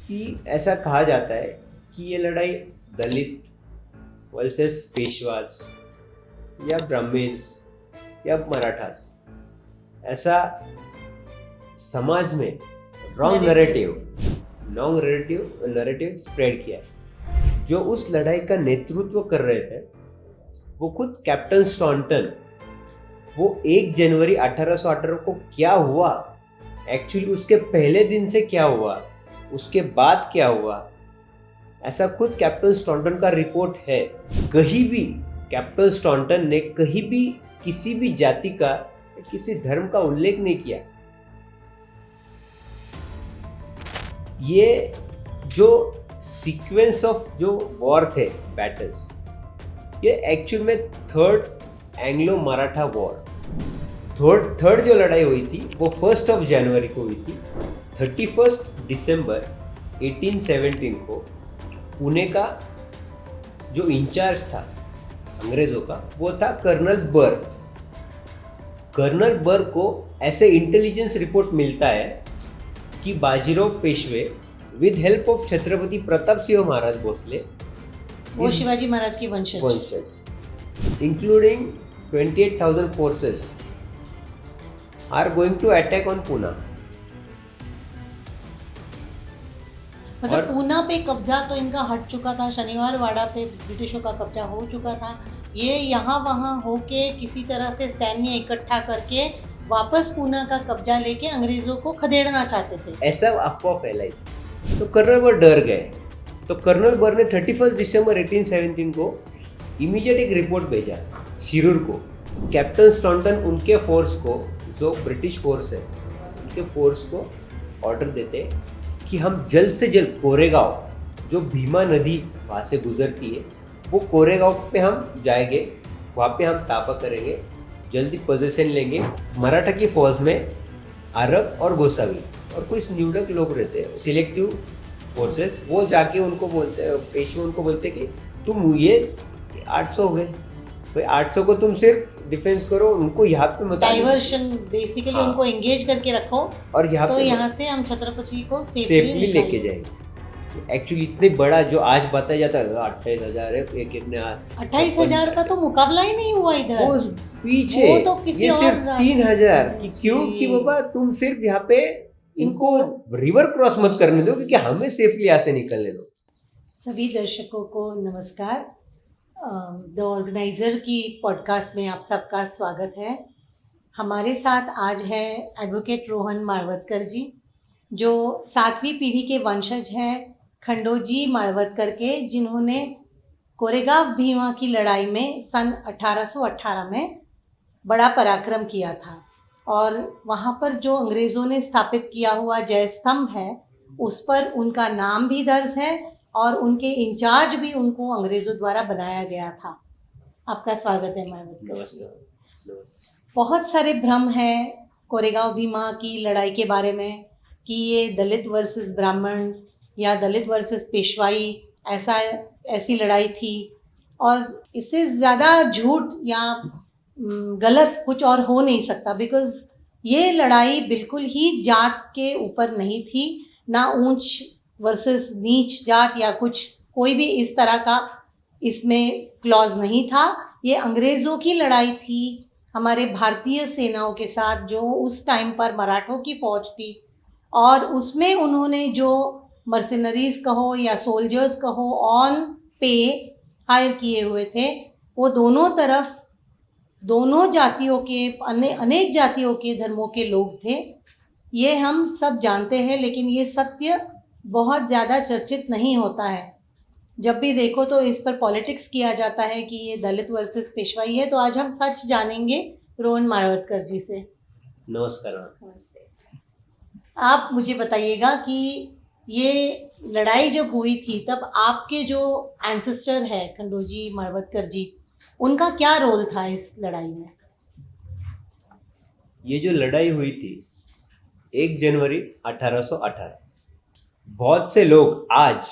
कि ऐसा कहा जाता है कि ये लड़ाई दलित वर्सेस पेशवाज या ब्राह्मण्स या मराठास, ऐसा समाज में रॉन्ग नरेटिव। नरेटिव स्प्रेड किया है। जो उस लड़ाई का नेतृत्व कर रहे थे वो खुद कैप्टन स्टॉन्टन। वो 1 जनवरी 1818 को क्या हुआ, एक्चुअली उसके पहले दिन से क्या हुआ, उसके बाद क्या हुआ, ऐसा खुद कैप्टन स्टॉन्टन का रिपोर्ट है। कहीं भी कैप्टन स्टॉन्टन ने कहीं भी किसी भी जाति का, किसी धर्म का उल्लेख नहीं किया। ये जो सीक्वेंस ऑफ जो वॉर थे, बैटल्स, ये एक्चुअल में third Anglo Maratha war, third जो लड़ाई हुई थी वो 1 जनवरी को हुई थी। 31 दिसंबर 1817 को पुणे का जो इंचार्ज था अंग्रेजों का वो था कर्नल बर्ग। कर्नल बर्ग को ऐसे इंटेलिजेंस रिपोर्ट मिलता है कि Bajirao Peshwe with help of Chhatrapati Pratap Singh Maharaj Bhosale, वो शिवाजी महाराज की वंशज, including 28,000 forces are going to attack on Poona. मतलब पूना पे कब्जा तो इनका हट चुका था, शनिवार वाड़ा पे ब्रिटिशों का कब्जा हो चुका था। ये यहाँ वहाँ होके किसी तरह से सैन्य इकट्ठा करके वापस पूना का कब्जा लेके अंग्रेजों को खदेड़ना चाहते थे, ऐसा अफवाह फैलाई। तो कर्नल बर डर गए। तो कर्नल बर ने 31 दिसंबर 1817 को इमीडिएट एक रिपोर्ट भेजा शिरूर को। कैप्टन स्टॉन्टन उनके फोर्स को, जो ब्रिटिश फोर्स है, उनके फोर्स को ऑर्डर देते कि हम जल्द से जल्द कोरेगांव, जो भीमा नदी वहाँ से गुजरती है, वो कोरेगांव पे हम जाएंगे, वहाँ पे हम तापा करेंगे, जल्दी पोजीशन लेंगे। मराठा की फौज में अरब और गोसावी और कुछ न्यूडक लोग रहते हैं, सिलेक्टिव फोर्सेस, वो जाके उनको बोलते, पेशवे उनको बोलते कि तुम ये 800 हो गए भाई, 800 को तुम सिर्फ डिफेंस करो, उनको यहाँ पे मत डाइवर्शन बेसिकली। हाँ। उनको एंगेज करके रखो और यहाँ तो पे यहाँ से हम छत्रपति को सेफली लेके जाएंगे। एक्चुअली इतने बड़ा जो आज बताया जाता है 28,000 है, एक ने 28,000 का तो मुकाबला ही नहीं हुआ इधर। वो पीछे वो तो किसी ये और सिर्फ रास्ते- 3,000 कि क्यों जी। कि बाबा तुम सिर्फ यहाँ पे इनको रिवर क्रॉस मत करने दो, क्योंकि हमें सेफली यहाँ से निकलने दो। सभी दर्शकों को नमस्कार। द ऑर्गेनाइजर की पॉडकास्ट में आप सबका स्वागत है। हमारे साथ आज है एडवोकेट रोहन मारवतकर जी, जो 7वीं पीढ़ी के वंशज हैं खंडोजी मारवतकर के, जिन्होंने कोरेगांव भीमा की लड़ाई में सन 1818 में बड़ा पराक्रम किया था। और वहाँ पर जो अंग्रेज़ों ने स्थापित किया हुआ जय स्तंभ है, उस पर उनका नाम भी दर्ज है और उनके इंचार्ज भी उनको अंग्रेज़ों द्वारा बनाया गया था। आपका स्वागत है मारवतकर जी। बहुत सारे भ्रम हैं कोरेगांव भीमा की लड़ाई के बारे में कि ये दलित वर्सेस ब्राह्मण या दलित वर्सेस पेशवाई ऐसी लड़ाई थी, और इससे ज़्यादा झूठ या गलत कुछ और हो नहीं सकता, बिकॉज़ ये लड़ाई बिल्कुल ही जात के ऊपर नहीं थी, ना ऊंच वर्सेस नीच जात या कुछ कोई भी इस तरह का इसमें क्लॉज नहीं था। ये अंग्रेज़ों की लड़ाई थी हमारे भारतीय सेनाओं के साथ, जो उस टाइम पर मराठों की फ़ौज थी, और उसमें उन्होंने जो मर्सिनरीज कहो या सोल्जर्स कहो ऑन पे हायर किए हुए थे, वो दोनों तरफ दोनों जातियों के अनेक जातियों के धर्मों के लोग थे। ये हम सब जानते हैं, लेकिन ये सत्य बहुत ज़्यादा चर्चित नहीं होता है। जब भी देखो तो इस पर पॉलिटिक्स किया जाता है कि ये दलित वर्सेस पेशवाई है। तो आज हम सच जानेंगे रोहन मारवतकर जी से। नमस्कार। नमस्ते। आप मुझे बताइएगा कि ये लड़ाई जब हुई थी तब आपके जो एंसेस्टर है खंडोजी मारवतकर जी, उनका क्या रोल था इस लड़ाई में? ये जो लड़ाई हुई थी 1 जनवरी 1818, बहुत से लोग आज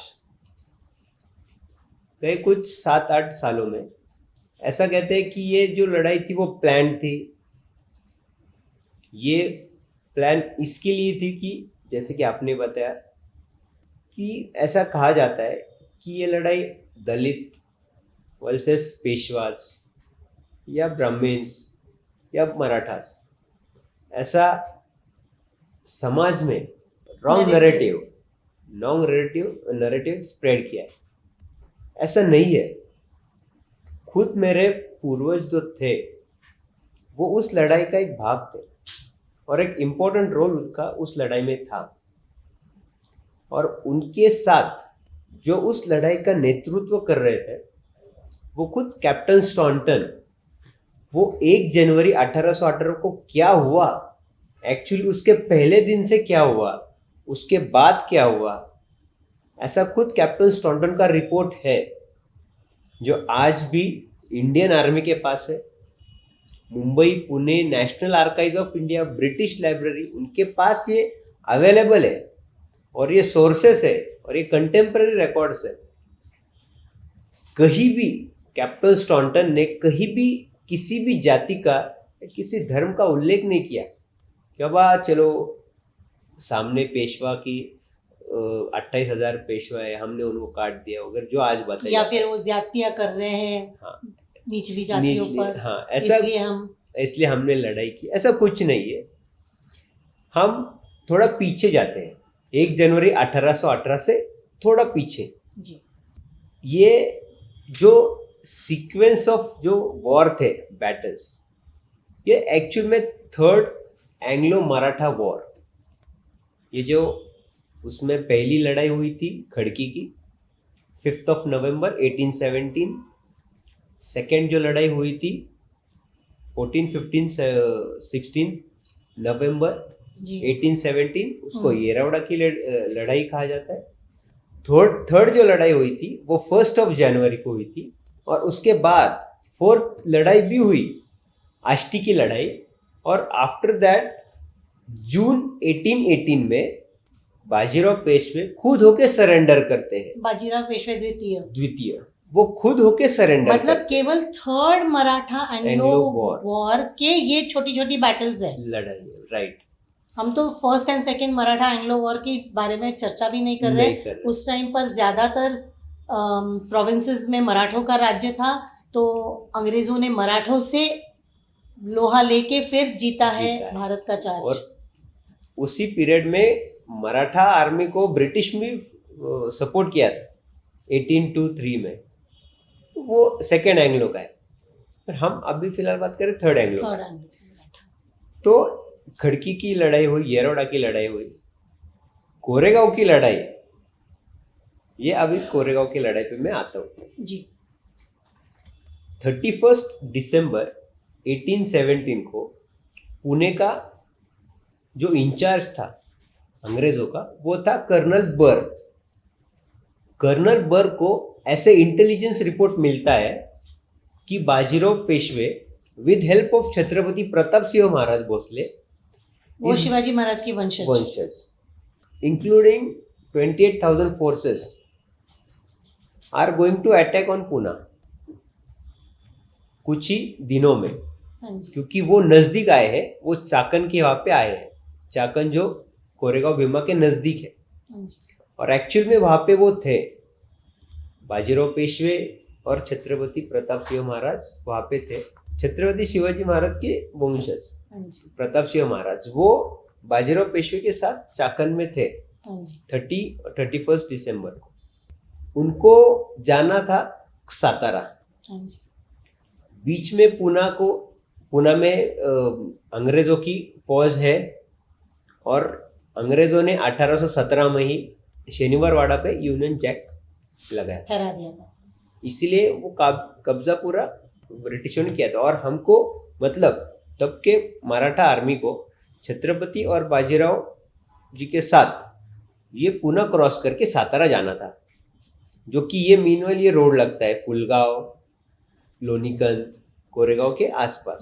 कई कुछ 7-8 सालों में ऐसा कहते हैं कि ये जो लड़ाई थी वो प्लान थी। ये प्लान इसके लिए थी कि जैसे कि आपने बताया कि ऐसा कहा जाता है कि ये लड़ाई दलित वर्सेस पेशवाज या ब्राह्मण्स या मराठास, ऐसा समाज में रॉन्ग नरेटिव स्प्रेड किया है। ऐसा नहीं है। खुद मेरे पूर्वज जो थे वो उस लड़ाई का एक भाग थे और एक इम्पोर्टेंट रोल उनका उस लड़ाई में था। और उनके साथ जो उस लड़ाई का नेतृत्व कर रहे थे वो खुद कैप्टन स्टॉन्टन। वो 1 जनवरी 1818 को क्या हुआ, एक्चुअली उसके पहले दिन से क्या हुआ, उसके बाद क्या हुआ, ऐसा खुद कैप्टन स्टॉन्टन का रिपोर्ट है जो आज भी इंडियन आर्मी के पास है। Mumbai, Pune, national archives of India, British library, उनके पास ये अवेलेबल है और ये सोर्सेस है और ये कंटेम्पररी रिकॉर्ड्स है। कहीं भी कैप्टन स्टॉन्टन ने कहीं भी किसी भी जाति का किसी धर्म का उल्लेख नहीं किया कि अब चलो सामने पेशवा की 28,000 पेशवा है, हमने उनको काट दिया, अगर जो आज बताया या फिर वो ज्यादतियां कर रहे हैं हाँ निचली जातियों पर, हाँ, ऐसा इसलिए हमने लड़ाई की, ऐसा कुछ नहीं है। हम थोड़ा पीछे जाते हैं 1 जनवरी 1818 से थोड़ा पीछे जी। ये जो सीक्वेंस ऑफ जो वॉर थे, बैटल्स, ये एक्चुअल में 3rd एंग्लो मराठा वॉर, ये जो उसमें पहली लड़ाई हुई थी खड़की की 5 नवंबर 1817, सेकेंड जो लड़ाई हुई थी 14, 15, 16 नवंबर 1817, उसको येरवड़ा की लड़ाई कहा जाता है। थर्ड जो लड़ाई हुई थी वो 1 जनवरी को हुई थी और उसके बाद 4th लड़ाई भी हुई, आष्टी की लड़ाई। और आफ्टर दैट जून 1818 में बाजीराव पेशवे खुद होके सरेंडर करते हैं। बाजीराव पेशवे द्वितीय वो खुद होके सरेंडर, मतलब केवल 3rd मराठा एंग्लो वॉर के ये छोटी छोटी बैटल्स है, लड़ाई, राइट। हम तो 1st and 2nd Maratha Anglo war के बारे में चर्चा भी नहीं कर रहे। उस टाइम पर ज्यादातर प्रोविंसेस में मराठों का राज्य था, तो अंग्रेजों ने मराठों से लोहा लेके फिर जीता है भारत का चार्ज। और उसी पीरियड में मराठा आर्मी को ब्रिटिश में सपोर्ट किया था 1823 में, वो 2nd एंग्लो का है। पर हम अभी फिलहाल बात करें 3rd एंग्लो। तो खड़की की लड़ाई हुई, येरवड़ा की लड़ाई हुई, कोरेगांव की लड़ाई, ये अभी कोरेगांव की लड़ाई पे मैं आता हूँ जी। 31 दिसंबर 1817 को पुणे का जो इंचार्ज था अंग्रेजों का वो था कर्नल बर्ग। कर्नल बर्ग को ऐसे इंटेलिजेंस रिपोर्ट मिलता है कि Bajirao Peshwe with help of Chhatrapati Pratap Singh Maharaj Bhosale, वो शिवाजी महाराज की वंशज, including 28,000 forces are going to attack on Pune कुछ ही दिनों में, क्योंकि वो नजदीक आए हैं, वो चाकन के वहां पे आए हैं। चाकन जो कोरेगांव भीमा के नजदीक है और एक्चुअल में वहां पे वो थे बाजीराव पेशवे और छत्रपति प्रताप सिंह महाराज वहां पे थे। छत्रपति शिवाजी महाराज के वंशज प्रताप सिंह महाराज वो बाजीराव पेशवे के साथ चाकन में थे 31 दिसंबर को। उनको जाना था सातारा। बीच में पुणे में अंग्रेजों की फौज है और अंग्रेजों ने 1817 में ही शनिवार वाड़ा पे यूनियन जैक लगाया, ठहरा दिया था। इसीलिए वो कब्जा पूरा ब्रिटिशों ने किया था। और हमको मतलब तब के मराठा आर्मी को छत्रपति और बाजीराव जी के साथ ये पुणे क्रॉस करके सातारा जाना था, जो कि ये मीनवेल ये रोड लगता है पुलगांव, लोनीकंद, कोरेगांव के आसपास।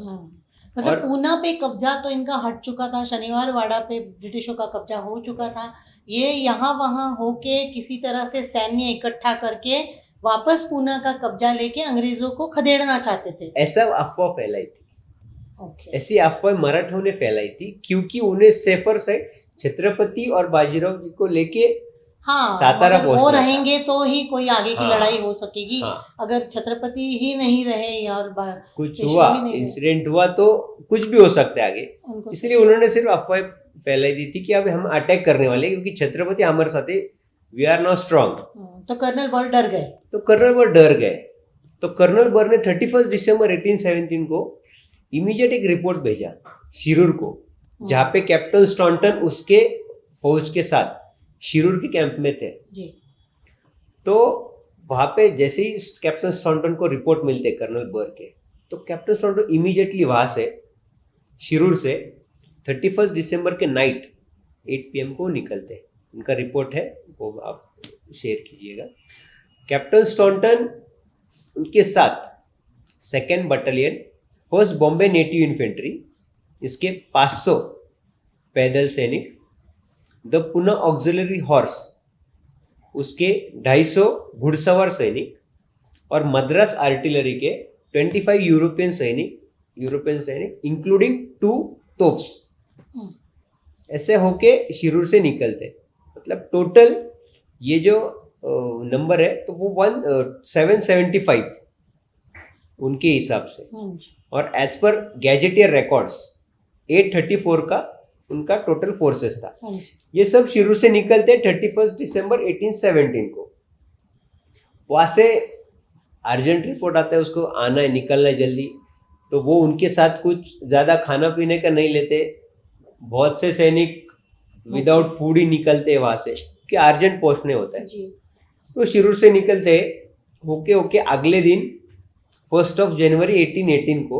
मतलब पूना पे कब्जा तो इनका हट चुका था, शनिवार वाड़ा पे ब्रिटिशों का कब्जा हो चुका था। ये यहाँ वहाँ होके किसी तरह से सैन्य इकट्ठा करके वापस पूना का कब्जा लेके अंग्रेजों को खदेड़ना चाहते थे, ऐसा अफवाह फैलाई थी। ऐसी अफवाह मराठों ने फैलाई थी क्योंकि उन्हें सेफर साइड छत्रपति और बाजीराव जी को लेके हाँ, सातारा मगर वो पहुंचना था। रहेंगे तो ही कोई आगे की हाँ, लड़ाई हो सकेगी। हाँ, अगर छत्रपति ही नहीं रहे और कुछ पेशवा हुआ, भी नहीं रहे, इंसिडेंट हुआ तो कुछ भी हो सकता है आगे। उनको इसलिए उन्होंने सिर्फ अफवाह फैलाई दी थी कि अब हम अटैक करने वाले हैं, क्योंकि छत्रपति हमारे साथ है, वी आर नाउ स्ट्रांग। तो कर्नल बहुत डर गए। तो कर्नल बर डर गए। तो कर्नल बर ने 31 दिसंबर 1817 को इमीडिएट एक रिपोर्ट भेजा शिरूर को, जहाँ पे कैप्टन स्टॉन्टन उसके फौज के साथ शिरूर के कैंप में थे। जी। तो वहां पे जैसे ही कैप्टन स्टॉन्टन को रिपोर्ट मिलते कर्नल बर के, तो कैप्टन स्टॉन्टन इमीडिएटली वहां से शिरूर से 31 दिसंबर के नाइट 8 PM को निकलते। उनका रिपोर्ट है, वो आप शेयर कीजिएगा। कैप्टन स्टॉन्टन उनके साथ 2nd battalion 1st Bombay native infantry, इसके 500 पैदल सैनिक, द पुणे ऑक्सिलरी हॉर्स, उसके 250 घुड़सवार सैनिक, और मद्रास आर्टिलरी के 25 यूरोपियन सैनिक इंक्लूडिंग 2 तोप्स, ऐसे होके शिरूर से निकलते। मतलब टोटल ये जो नंबर है तो वो 775 उनके हिसाब से, और एज पर गैजेटियर रिकॉर्ड्स 834 का उनका टोटल फोर्सेस था। ये सब शिरूर से निकलते 31 दिसंबर 1817 को। वहां से अर्जेंट रिपोर्ट आता है, उसको आना है, निकलना है जल्दी। तो वो उनके साथ कुछ ज्यादा खाना पीने का नहीं लेते। बहुत से सैनिक विदाउट फूड ही निकलते हैं वहां से, कि अर्जेंट पहुंचने होता है। तो शिरूर से निकलते होके अगले दिन 1 जनवरी 1818 को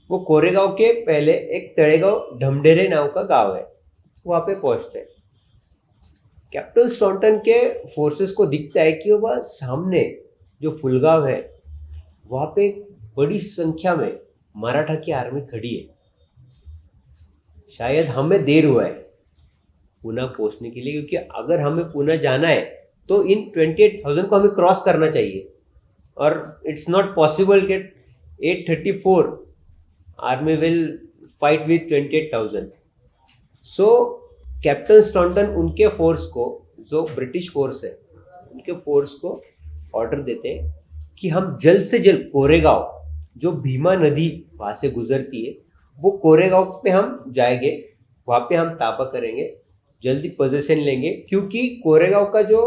वो कोरेगांव के पहले एक तड़ेगांव ढमढेरे नाव का गांव है, वहां पे पहुंचते। कैप्टन स्टॉन्टन के फोर्सेस को दिखता है कि वह सामने जो फुलगांव है वहां पे बड़ी संख्या में मराठा की आर्मी खड़ी है। शायद हमें देर हुआ है पुणे पहुंचने के लिए, क्योंकि अगर हमें पुणे जाना है तो इन 28,000 को हमें क्रॉस करना चाहिए, और इट्स नॉट पॉसिबल कि 834 army will fight with 28,000। So captain Staunton उनके फोर्स को, जो ब्रिटिश फोर्स है, उनके फोर्स को ऑर्डर देते हैं कि हम जल्द से जल्द कोरेगांव, जो भीमा नदी वहां से गुजरती है, वो कोरेगांव पे हम जाएंगे, वहां पे हम ताबा करेंगे, जल्दी पोजीशन लेंगे। क्योंकि कोरेगांव का जो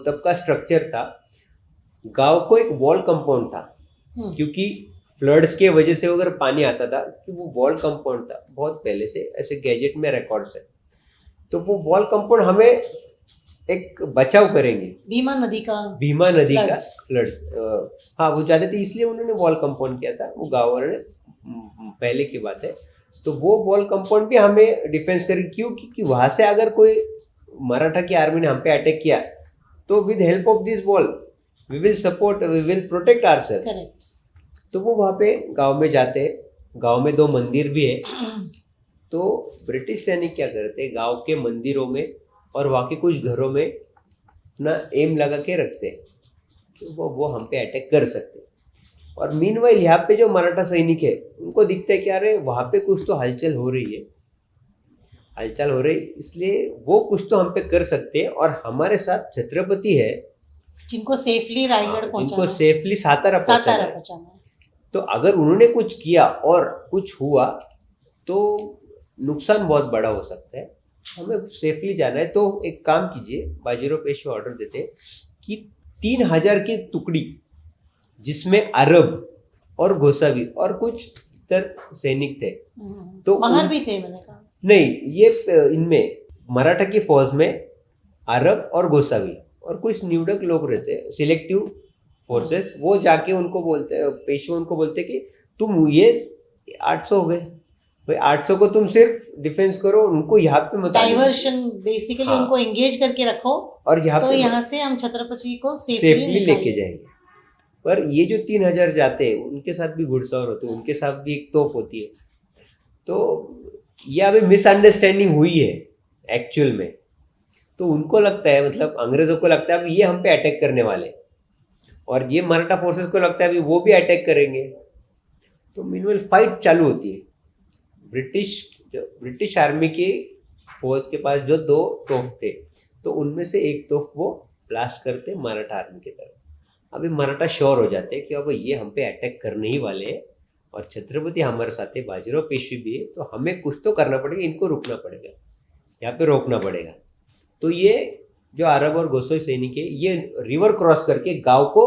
तब का स्ट्रक्चर था, गांव को एक वॉल कंपाउंड था, क्योंकि फ्लड्स के वजह से अगर पानी आता था, कि वो वॉल कंपाउंड था बहुत पहले से, ऐसे गैजेट में रिकॉर्ड्स है। तो वो वॉल कंपाउंड हमें एक बचाव करेंगे भीमा नदी का फ्लड्स। हाँ, वो जाते थे, इसलिए उन्होंने वॉल कंपाउंड किया था, वो गाँव वाले पहले की बात है। तो वो वॉल कंपाउंड भी हमें डिफेंस करेगी। क्यों? क्योंकि वहां से अगर कोई मराठा की आर्मी ने हम पे अटैक किया, तो with help of this wall we will protect ourself. Correct. तो वो वहां पे गांव में जाते हैं। गांव में 2 मंदिर भी है। तो ब्रिटिश सैनिक क्या करते हैं, गांव के मंदिरों में और वहां के कुछ घरों में अपना एम लगा के रखते हैं कि वो हम पे अटैक कर सकते हैं। और मीनवाइल यहाँ पे जो मराठा सैनिक है, उनको दिखता है कि अरे वहां पे कुछ तो हलचल हो रही है, इसलिए वो कुछ तो हम पे कर सकते हैं। और हमारे साथ छत्रपति है, जिनको सेफली रायगढ़ पहुंचाना, जिनको सेफली सातारा पहुंचाना है। तो अगर उन्होंने कुछ किया और कुछ हुआ तो नुकसान बहुत बड़ा हो सकता है। हमें सेफली जाना है। तो एक काम कीजिए, बाजीराव पेशवा ऑर्डर देते कि 3000 की टुकड़ी, जिसमें अरब और गोसावी और कुछ इतर सैनिक थे, तो महर भी थे, मैंने कहा नहीं, ये इनमें मराठा की फौज में अरब और गोसावी और कुछ निवडक लोग रहते हैं, सिलेक्टिव फोर्सेस। वो जाके उनको बोलते, पेशवा उनको बोलते कि तुम ये 800 हो गए भाई, 800 को तुम सिर्फ डिफेंस करो, उनको यहाँ पे मत, डाइवर्शन बेसिकली। हाँ, उनको एंगेज करके रखो, और यहाँ तो यहाँ से हम छत्रपति को सेफली लेके जाएंगे। पर ये जो 3000 जाते हैं, उनके साथ भी घुड़सवार होते हैं, उनके साथ भी एक तोप होती है। तो ये अभी मिसअंडरस्टैंडिंग हुई है एक्चुअल में। तो उनको लगता है, मतलब अंग्रेजों को लगता है अब ये हम पे अटैक करने वाले, और ये मराठा फोर्सेस को लगता है अभी वो भी अटैक करेंगे। तो मीनवाइल फाइट चालू होती है। ब्रिटिश आर्मी की फौज के पास जो 2 तोप थे, तो उनमें से एक तोप वो ब्लास्ट करते मराठा आर्मी की तरफ। अभी मराठा श्योर हो जाते हैं कि अब ये हम पे अटैक करने ही वाले हैं और छत्रपति हमारे साथ है, बाजीराव पेशवी भी है, तो हमें कुछ तो करना पड़ेगा, इनको रुकना पड़ेगा, यहाँ पे रोकना पड़ेगा। तो ये जो अरब और गोसाई सैनिक है ये रिवर क्रॉस करके गांव को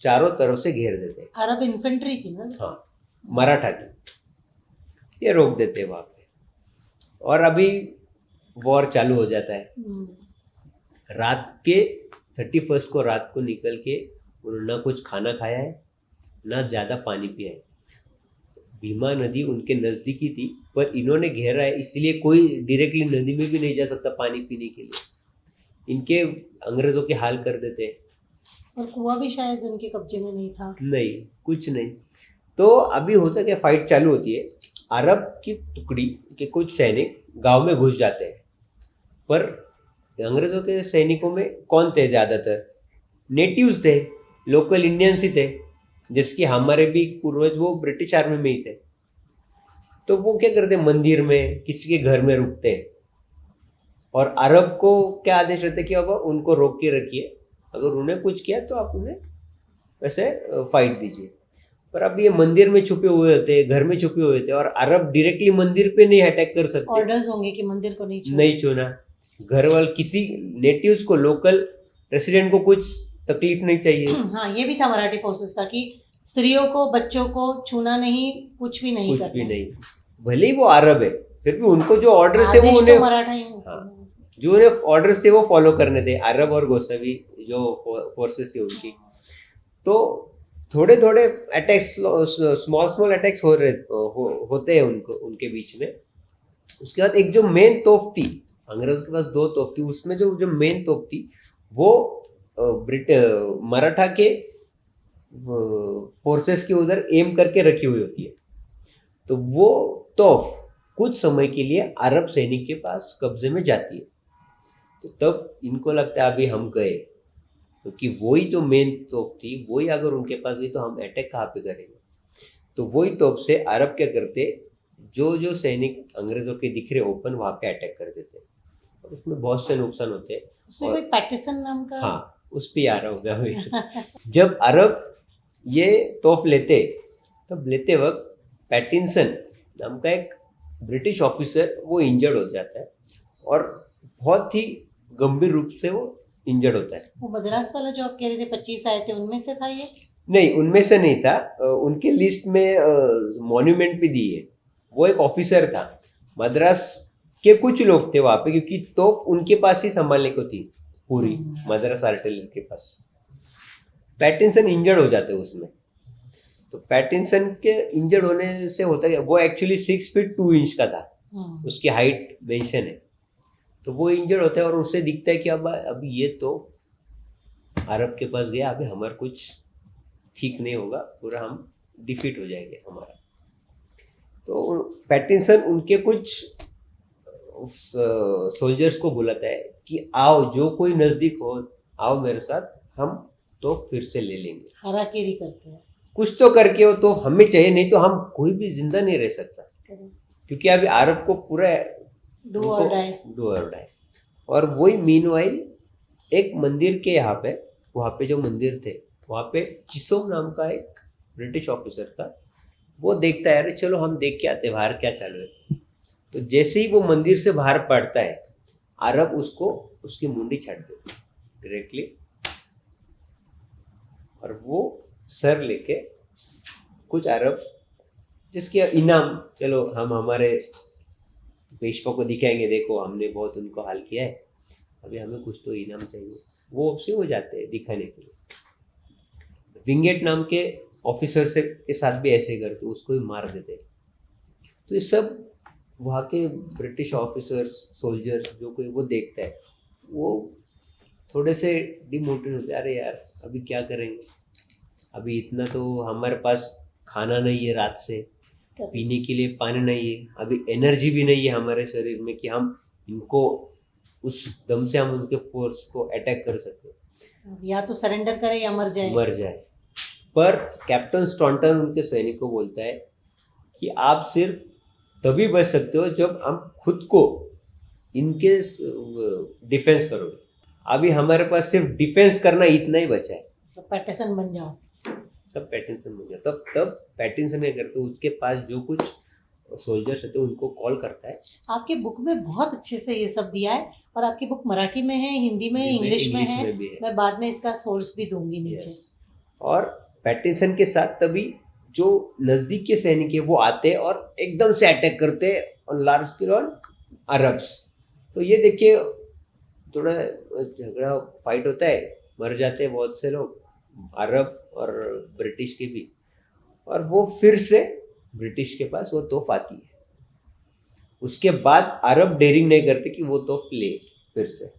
चारों तरफ से घेर देते हैं। अरब इन्फेंट्री थी ना? हाँ, मराठा की, ये रोक देते हैं वहां पे। और अभी वॉर चालू हो जाता है। रात के 31 को रात को निकल के उन्होंने ना कुछ खाना खाया है ना ज़्यादा पानी पिया है। भीमा नदी उनके नज़दीकी थी पर इन्होंने घेरा है, इसलिए कोई डायरेक्टली नदी में भी नहीं जा सकता पानी पीने के लिए। इनके अंग्रेज़ों के हाल कर देते हैं। और कुआं भी शायद उनके कब्जे में नहीं था। नहीं, कुछ नहीं। तो अभी होता क्या, फाइट चालू होती है। अरब की टुकड़ी के कुछ सैनिक गांव में घुस जाते हैं, पर अंग्रेजों के सैनिकों में कौन थे? ज़्यादातर नेटिव्स थे, लोकल इंडियंस ही थे, जिसके हमारे भी पूर्वज वो ब्रिटिश आर्मी में ही थे। तो वो क्या करते, मंदिर में किसी के घर में रुकते हैं और अरब को क्या आदेश रहते कि अब उनको रोक के रखिए, अगर उन्हें कुछ किया तो आप उन्हें वैसे फाइट दीजिए। पर अब ये मंदिर में छुपे हुए होते, घर में छुपे हुए थे और अरब डायरेक्टली मंदिर पे नहीं अटैक कर सकते। ऑर्डर्स होंगे कि मंदिर को नहीं नहीं छूना। घर वाले किसी नेटिव्स को, लोकल रेसिडेंट को कुछ तकलीफ नहीं चाहिए। हाँ, ये भी था मराठी फोर्सेस का कि स्त्रियों को, बच्चों को छूना नहीं, कुछ भी नहीं कुछ करना। भी नहीं, भले ही वो अरब है फिर भी उनको जो ऑर्डर्स है वो आदेश उन्हें, तो मराठा ही जो उन्हें ऑर्डर्स थे वो फॉलो करने थे, अरब और गोसावी जो फोर्सेस थी उनकी। तो थोड़े थोड़े अटैक्स, स्मॉल अटैक्स होते हैं उनके बीच में। उसके बाद एक जो मेन तोप थी, अंग्रेजों के पास 2 तोप थी, उसमें जो मेन तोप थी वो मराठा के फोर्सेस के उधर एम करके रखी हुई होती है। तो वो तोप कुछ समय के लिए अरब सैनिक के पास कब्जे में जाती है। तो तब इनको लगता है अभी हम गए, क्योंकि वही जो मेन तोप थी वही अगर उनके पास गई तो हम अटैक कहाँ पे करेंगे। तो वही तोप से अरब क्या करते, जो सैनिक अंग्रेजों के दिख रहे ओपन, वहां पे अटैक कर देते और उसमें बहुत से नुकसान होते हैं। उसमें कोई पैटिसन नाम का, हाँ, उस पे आ रहा होगा अभी। जब अरब ये तोप लेते, तब लेते वक्त पैटिनसन नाम का एक ब्रिटिश ऑफिसर वो इंजर्ड हो जाता है और बहुत ही गंभीर रूप से वो इंजर्ड होता है। वो मद्रास वाला जो आप कह रहे थे 25 आए थे, उनमें से था ये? नहीं, उनमें से नहीं था। उनके लिस्ट में मॉन्यूमेंट भी दी है। वो एक ऑफिसर था। मद्रास के कुछ लोग थे वहां पे, क्योंकि तोप उनके पास ही संभालने को थी पूरी, मद्रास आर्टिलरी के पास। पैटिनसन इंजर्ड हो जाते उसमें। तो पैटिनसन के इंजर्ड होने से होता है, वो एक्चुअली 6 फीट 2 इंच का था, उसकी हाइट मेंशन है। तो वो इंजर्ड होता है और उससे दिखता है कि अब अभी ये तो अरब के पास गया, अभी हमारा कुछ ठीक नहीं होगा, पूरा हम डिफीट हो जाएंगे हमारा। तो पैटिनसन उनके कुछ सोल्जर्स को बुलाता है कि आओ, जो कोई नजदीक हो आओ मेरे साथ, हम तो फिर से ले लेंगे। हराकेरी करते हैं, कुछ तो करके हो तो हमें चाहिए, नहीं तो हम कोई भी जिंदा नहीं रह सकता, क्योंकि अभी अरब को पूरा डू और डाई। और वही मीनवाइल एक मंदिर के यहाँ पे, वहाँ पे जो मंदिर थे वहाँ पे चिसोम नाम का एक ब्रिटिश ऑफिसर था। वो देखता है, अरे चलो हम देख के आते बाहर क्या चालू है। तो जैसे ही वो मंदिर से बाहर पड़ता है, अरब उसको उसकी मुंडी छाट देते डायरेक्टली, और वो सर लेके कुछ अरब, जिसके इनाम, चलो हम हमारे पेशवा को दिखाएंगे, देखो हमने बहुत उनको हाल किया है, अभी हमें कुछ तो इनाम चाहिए, वो उससे हो जाते हैं दिखाने के लिए। विंगेट नाम के ऑफिसर से के साथ भी ऐसे ही करते, उसको ही मार देते। तो ये सब वहाँ के ब्रिटिश ऑफिसर्स, सोल्जर्स जो कोई वो देखता है, वो थोड़े से डिमोटिवेट होते हैं, अरे यार अभी क्या करेंगे, अभी इतना तो हमारे पास खाना नहीं है, रात से पीने के लिए पानी नहीं है, अभी एनर्जी भी नहीं है हमारे शरीर में कि हम इनको उस दम से हम उनके फोर्स को अटैक कर सकते, या तो सरेंडर करे या मर जाए। पर कैप्टन स्टॉन्टन उनके सैनिक को बोलता है कि आप सिर्फ तभी बच सकते हो जब हम खुद को इनके डिफेंस करोगे। अभी हमारे पास सिर्फ डिफेंस करना इतना ही बचा है, तो पैटरसन बन जाओ। सब पैटिंसन हो गया। तब पैटिंसन क्या करते, उसके पास जो कुछ सोल्जर्स होते हैं उनको कॉल करता है। आपके बुक में बहुत अच्छे से ये सब दिया है, और आपकी बुक मराठी में है, हिंदी में, इंग्लिश में है। भी है। मैं बाद में इसका सोर्स भी दूंगी नीचे। Yes. और पैटिंसन के साथ तभी जो नजदीक के सैनिक है वो आते हैं और एकदम से अटैक करते हैं on large scale on Arabs. तो ये देखिए, थोड़ा झगड़ा फाइट होता है, मर जाते हैं बहुत से लोग, अरब और ब्रिटिश के भी, और वो फिर से ब्रिटिश के पास वो तोप आती है। उसके बाद अरब डेयरिंग नहीं करते कि वो तोप ले फिर से।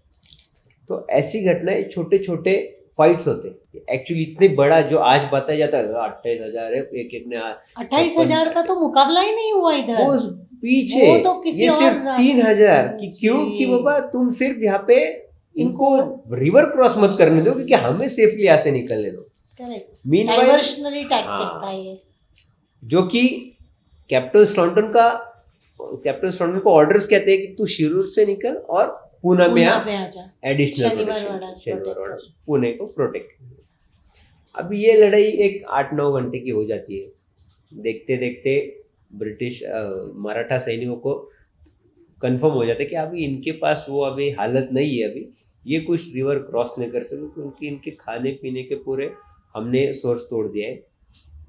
तो ऐसी घटनाएं, छोटे छोटे फाइट्स होते हैं। एक्चुअली इतने बड़ा जो आज बताया जाता है 28,000 है, एक ने 28,000 का तो मुकाबला ही नहीं हुआ इधर। वो पीछे वो तो किसी ये और सिर्फ रास्ते- 3,000 कि जी। क्यों कि बाबा तुम सिर्फ यहाँ पे इनको रिवर क्रॉस मत करने दो, क्योंकि हमें सेफली यहाँ से निकलने दो। करेक्ट, Meanwhile- डाइवर्शनरी टैक्टिक हाँ। था ये। जो कि कैप्टन स्टॉन्टन को ऑर्डर्स कहते हैं कि तू शिरूर से निकल और पुणे में पूना पे आ जा। एडिशनल शनिवार वाड़ा protect पुणे को प्रोटेक्ट। अब ये लड़ाई एक 8-9 घंटे की हो जाती है। देखते देखते ब्रिटिश मराठा सैनिकों को कंफर्म हो जाता है कि अभी इनके पास वो अभी हालत नहीं है, अभी ये कुछ रिवर क्रॉस नहीं कर सकते, क्योंकि इनके खाने पीने के पूरे हमने सोर्स तोड़ दिया है।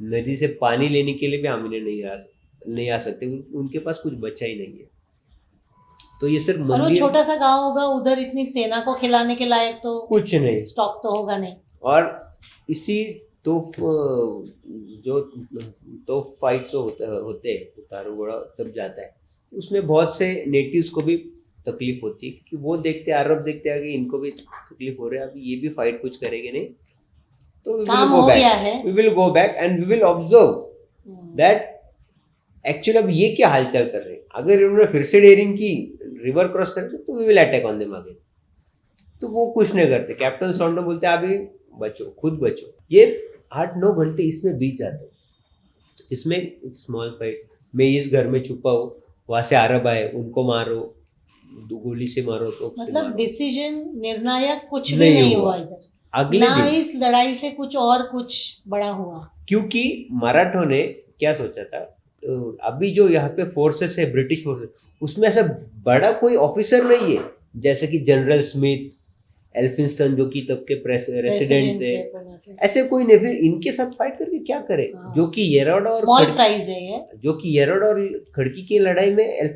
नदी से पानी लेने के लिए भी हम इन्हें नहीं आ सकते, उनके पास कुछ बचा ही नहीं है। तो ये सिर्फ और वो मंदिर, छोटा सा गांव होगा, उधर इतनी सेना को खिलाने के लायक तो कुछ नहीं। स्टॉक तो होगा नहीं। और इसी तो फाइट्स होते हैं, उतारू घोड़ा तब जाता है, उसमें बहुत से नेटिव्स को भी तकलीफ होती है, क्योंकि वो देखते अरब देखते हैं कि इनको भी तकलीफ हो रहा है, अभी ये भी फाइट कुछ करेंगे नहीं, तो काम हो गया है। We will go back and we will observe that actually अब ये क्या हालचाल कर रहे हैं। अगर इन्होंने फिर से डेयरिंग की, रिवर क्रॉस करते, तो we will attack on them again. तो वो कुछ नहीं करते। कैप्टन स्टॉन्टन बोलते हैं अभी बचो, खुद बचो। ये 8-9 घंटे इसमें बीत जाते हैं। इसमें स्मॉल फाइट, मैं इस घर में छुपा हूँ, वहां से अरब आए, उनको मारो, गोली से मारो, तो मतलब डिसीजन निर्णायक कुछ भी नहीं नहीं हुआ। हुआ इधर। अगले ना दिन, इस लड़ाई से कुछ बड़ा हुआ। क्योंकि मराठों ने क्या सोचा था, अभी जो यहाँ पे फोर्सेस है, ब्रिटिश फोर्सेस, उसमें ऐसा बड़ा कोई ऑफिसर नहीं है, जैसे कि जनरल स्मिथ, एल्फिंस्टन जो कि तब के रेसिडेंट थे, ऐसे कोई नहीं। फिर इनके साथ फाइट करके क्या करे। हाँ। जो कि येरोड और स्मॉल फ्राइज है ये। जो कि येरोड और खड़की की लड़ाई में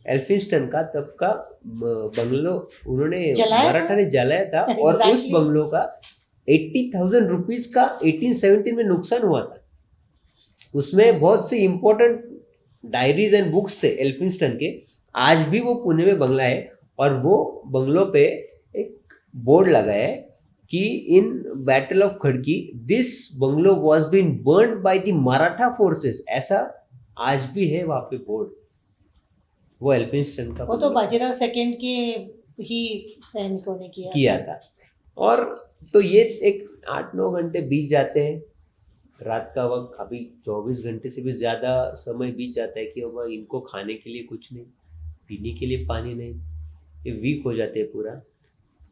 एल्फिंस्टन का तब का बंगलो उन्होंने जलाया था? मराठा ने जलाया था। और उस Exactly. बंगलो का 80,000 रुपीज का 1817 में नुकसान हुआ था। उसमें बहुत से इंपॉर्टेंट डायरीज एंड बुक्स थे एल्फिंस्टन के। आज भी वो पुणे में बंगला है, और वो बंगलों पे एक बोर्ड लगा है कि in battle of Khadki this bungalow was been burned by the Maratha forces. ऐसा आज भी है वहां पे बोर्ड। वो एल्फिंस्टन का वो तो बाजीराव सेकंड के ही सैनिकों ने किया था। और तो ये एक 8-9 घंटे बीत जाते हैं। रात का वक्त, अभी 24 घंटे से भी ज़्यादा समय बीत जाता है कि अब इनको खाने के लिए कुछ नहीं, पीने के लिए पानी नहीं, ये वीक हो जाते हैं पूरा।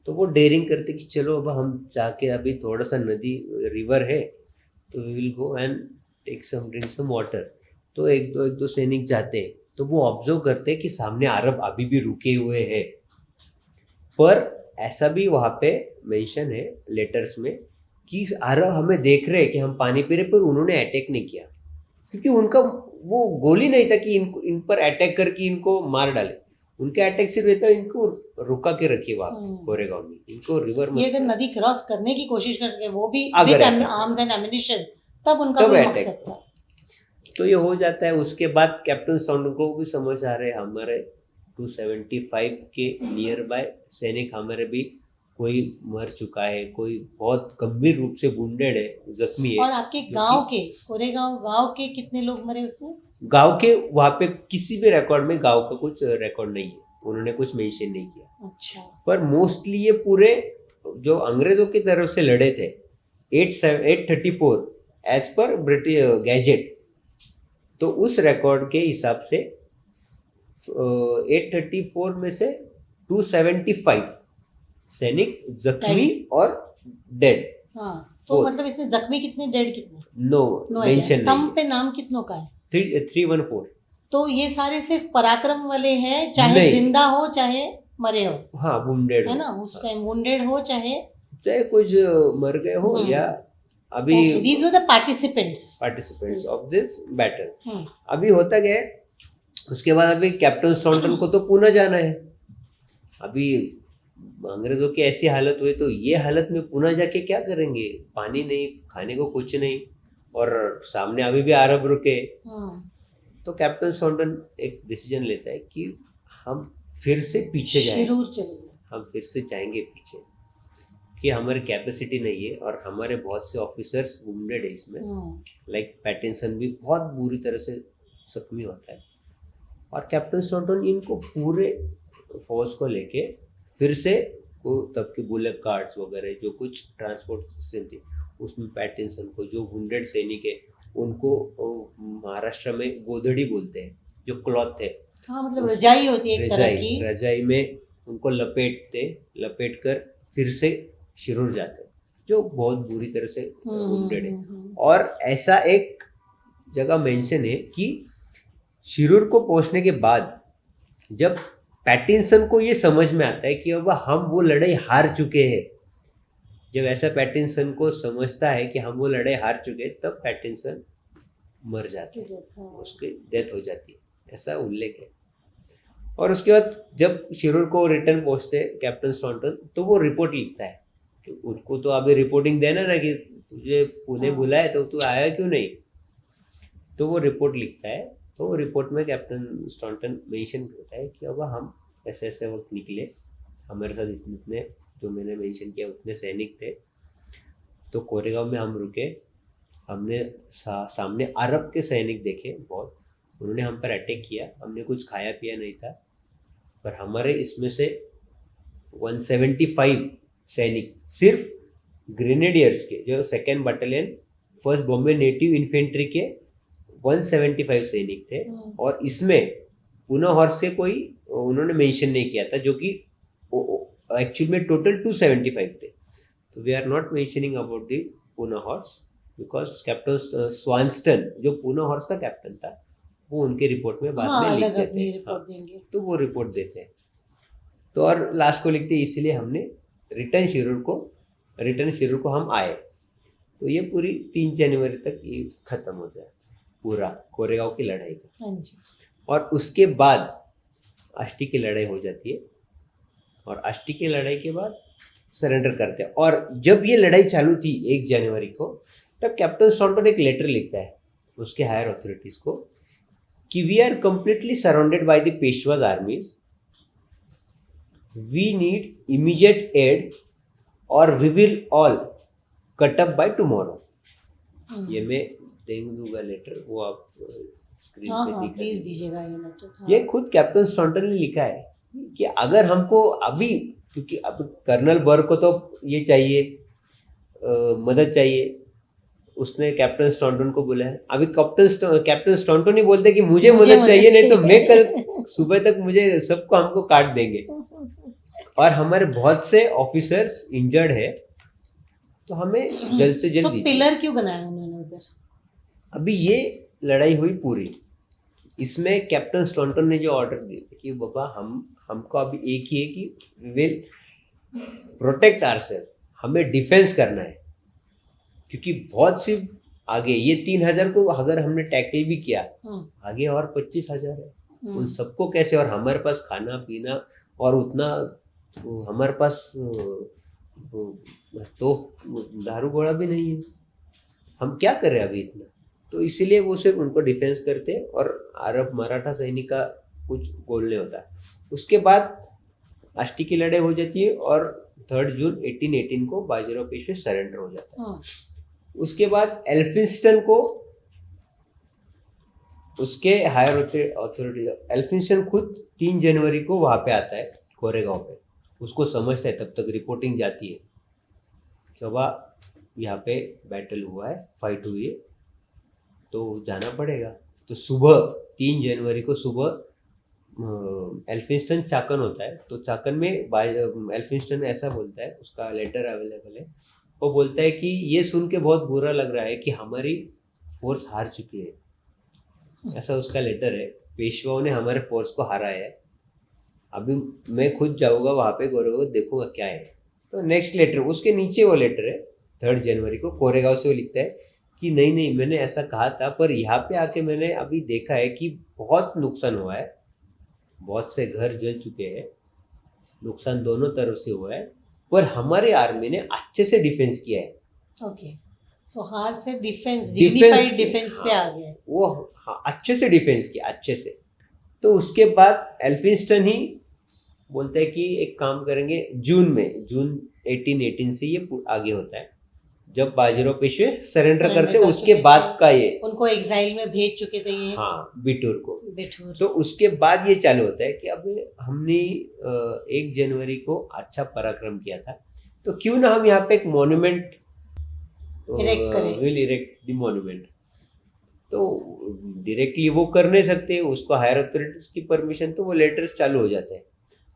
तो वो डेयरिंग करते कि चलो अब हम जाके, अभी थोड़ा सा नदी रिवर है, तो we will go and take some drink some water. तो एक दो सैनिक जाते हैं, तो वो ऑब्जर्व करते हैं कि सामने अरब अभी भी रुके हुए हैं। पर ऐसा भी वहाँ पे मेंशन है लेटर्स में कि अरब हमें देख रहे हैं कि हम पानी पी रहे, पर उन्होंने अटैक नहीं किया, क्योंकि उनका वो गोल ही नहीं था कि इन पर अटैक करके इनको मार डाले। उनका अटैक सिर्फ रहता है इनको रुका के रखिए वहाँ पे कोरेगांव में, इनको रिवर में। ये अगर नदी क्रॉस करने की कोशिश करके, वो भी अगर with attack- arms and ammunition, तब उनका तब कोई attack। मकसद था। तो ये हो जाता है। उसके बाद कैप्टन स्टॉन्टन को भी समझ आ रहे हैं हमारे 275 के नियर बाय सैनिक हमारे भी कोई मर चुका है, कोई बहुत गंभीर रूप से वुंडेड है, जख्मी है। और आपके गांव के, कोरेगांव गांव के कितने लोग मरे उसमें? गांव के वहाँ पे किसी भी रिकॉर्ड में गांव का कुछ रिकॉर्ड नहीं है, उन्होंने कुछ मेंशन नहीं किया। अच्छा। पर मोस्टली ये पूरे जो अंग्रेजों की तरफ से लड़े थे 834 एज पर ब्रिटिश गैजेट, तो उस रिकॉर्ड के हिसाब से 834 में से 275 सैनिक जख्मी और डेड। हाँ, तो वो- मतलब इसमें जख्मी कितने, डेड कितने? No no idea. मेंशन स्तंभ पे नाम कितनों का है? 314। तो ये सारे सिर्फ पराक्रम वाले हैं, चाहे नहीं। जिंदा हो चाहे मरे हो, हाँ वुंडेड है हो, ना? उस टाइम वुंडेड हो चाहे चाहे कुछ मर गए हो या अभी okay, these were the participants participants Yes. Of this battle. अभी होता क्या है, उसके बाद अभी कैप्टन स्टॉन्टन को तो पुणे जाना है। अभी अंग्रेजों की ऐसी हालत हुई तो ये हालत में पुणे जाके क्या करेंगे, पानी नहीं, खाने को कुछ नहीं, और सामने अभी भी अरब रुके। तो कैप्टन स्टॉन्टन एक डिसीजन लेता है कि हम फिर से पीछे जाएंगे, शिरूर चले जाए। हम फिर से जाएंगे पीछे, कि हमारी कैपेसिटी नहीं है और हमारे बहुत से ऑफिसर्स वुंडेड है इसमें। लाइक पैटिनसन भी बहुत बुरी तरह से जख्मी होता है, और कैप्टन स्टॉन्टन इनको पूरे फौज को लेके फिर से को तब के बुलेट कार्ड्स वगैरह जो कुछ ट्रांसपोर्ट सिस्टम थी उसमें पैटिनसन को, जो वुंडेड सैनिक है उनको महाराष्ट्र में गोधड़ी बोलते हैं, जो क्लॉथ है, हाँ, मतलब रजाई होती है एक तरह की। रजाई में उनको लपेट कर फिर से शिरूर जाते हैं, जो बहुत बुरी तरह से वुंडेड है। और ऐसा एक जगह मेंशन है कि शिरूर को पहुंचने के बाद जब पैटिनसन को ये समझ में आता है कि अब हम वो लड़ाई हार चुके हैं, जब ऐसा पैटिनसन को समझता है कि हम वो लड़ाई हार चुके हैं, तब पैटिनसन मर जाता है, उसकी डेथ हो जाती है, ऐसा उल्लेख है। और उसके बाद जब शिरूर को रिटर्न पहुंचते कैप्टन स्टॉन्टन, तो वो रिपोर्ट लिखता है कि उनको तो अभी रिपोर्टिंग देना ना कि तुझे पुणे बुलाए तो तू आया क्यों नहीं, तो वो रिपोर्ट लिखता है। तो वो रिपोर्ट में कैप्टन स्टॉन्टन मेंशन करता है कि अब हम ऐसे ऐसे वक्त निकले, हमारे साथ इतने इतने जो मैंने मेंशन किया उतने सैनिक थे, तो कोरेगांव में हम रुके, हमने सामने अरब के सैनिक देखे बहुत, उन्होंने हम पर अटैक किया, हमने कुछ खाया पिया नहीं था, पर हमारे इसमें से 175 सैनिक सिर्फ ग्रेनेडियर्स के, जो 2nd battalion 1st Bombay native infantry के 175 सैनिक थे, और इसमें पुणे हॉर्स के कोई उन्होंने मेंशन नहीं किया था, जो कि एक्चुअली में टोटल 275 थे। तो we are not mentioning about the Pune horse because captain Swanston जो पुणे हॉर्स का कैप्टन था वो उनके रिपोर्ट में बाद में लिख देते हैं, तो वो रिपोर्ट देते हैं। तो और लास्ट को लिखते हैं, इसीलिए हमने रिटर्न शिरूर को हम आए। तो ये पूरी 3 जनवरी तक ये खत्म हो जाए पूरा कोरेगांव की लड़ाई का। और उसके बाद अष्टी की लड़ाई हो जाती है, और अष्टी की लड़ाई के बाद सरेंडर करते हैं। और जब ये लड़ाई चालू थी 1 जनवरी को, तब कैप्टन स्टॉन्टन एक लेटर लिखता है उसके हायर अथॉरिटीज को कि we are completely surrounded by the Peshwas armies, we need immediate aid और we will all cut up by tomorrow. ये मैं दूंगा लेटर, वो आप स्क्रीन पे प्लीज दीजिएगा ये लेटर। ये खुद कैप्टन स्टॉन्टन ने लिखा है कि अगर हमको अभी, क्योंकि अब कर्नल बर को तो ये चाहिए मदद चाहिए, उसने कैप्टन स्टॉन्टन को बुलाया। अभी कैप्टन स्टॉन्टन ही बोलते कि मुझे मदद चाहिए, नहीं तो मैं कल सुबह तक मुझे सबको हमको काट देंगे, और हमारे बहुत से ऑफिसर्स इंजर्ड है, तो हमें जल्द से जल्द। तो पिलर क्यों बनाया उन्होंने उधर? अभी ये लड़ाई हुई पूरी, इसमें कैप्टन स्टॉन्टन ने जो ऑर्डर दिए कि बाबा हमको अभी एक ही है कि वी विल प्रोटेक्ट आवरसेल्फ, हमें डिफेंस करना है, क्योंकि बहुत सी आगे ये 3000 को अगर हमने टैकल भी किया, आगे और 25,000 है, उन सबको कैसे, और हमारे पास खाना पीना और उतना हमारे पास तो दारू घोड़ा भी नहीं है, हम क्या करें अभी इतना। तो इसीलिए वो सिर्फ उनको डिफेंस करते हैं, और अरब मराठा सैनिक का कुछ गोल नहीं होता। उसके बाद अष्टी की लड़ाई हो जाती है, और 3 जून 1818 को बाजीराव पेशवे सरेंडर हो जाता है। उसके बाद एल्फिंस्टन को उसके हायर अथॉरिटी, एल्फिंस्टन खुद 3 जनवरी को वहां पे आता है कोरेगांव पे, उसको समझता है, तब तक रिपोर्टिंग जाती है कि बाबा यहाँ पे बैटल हुआ है, फाइट हुई है, तो जाना पड़ेगा। तो सुबह 3 जनवरी को सुबह एल्फिंस्टन चाकन होता है, तो चाकन में एल्फिंस्टन ऐसा बोलता है, उसका लेटर अवेलेबल है, वो बोलता है कि ये सुन के बहुत बुरा लग रहा है कि हमारी फोर्स हार चुकी है, ऐसा उसका लेटर है। पेशवाओं ने हमारे फोर्स को हराया है, अभी मैं खुद जाऊंगा वहाँ पे, गौरव देखूंगा क्या है। तो नेक्स्ट लेटर, उसके नीचे वो लेटर है 3 जनवरी को कोरेगांव से, वो लिखता है कि नहीं नहीं मैंने ऐसा कहा था, पर यहाँ पे आके मैंने अभी देखा है कि बहुत नुकसान हुआ है, बहुत से घर जल चुके हैं, नुकसान दोनों तरफ से हुआ है, पर हमारी आर्मी ने अच्छे से डिफेंस किया है। ओके, सो हार से डिफेंस, डिफेंस, डिग्निफाइड डिफेंस पे हाँ, आ गए वो हाँ अच्छे से डिफेंस किया, अच्छे से। तो उसके बाद एल्फिंस्टन ही बोलता है कि एक काम करेंगे, जून 1818 से ये आगे होता है, जब बाजीराव पेशवे सरेंडर करते कर उसके चुके बाद थे। का ये, उनको एग्जाइल में भेज चुके थे ये, हाँ बिठूर को। बिठूर। तो उसके बाद ये चालू होता है कि अब हमने 1 जनवरी को अच्छा पराक्रम किया था, तो क्यों ना हम यहाँ पे एक मॉन्यूमेंट इरेक्ट करें। Will erect the monument. तो डायरेक्टली वो कर नहीं सकते, उसको हायर अथॉरिटीज की परमिशन, तो वो लेटर्स चालू हो जाते हैं।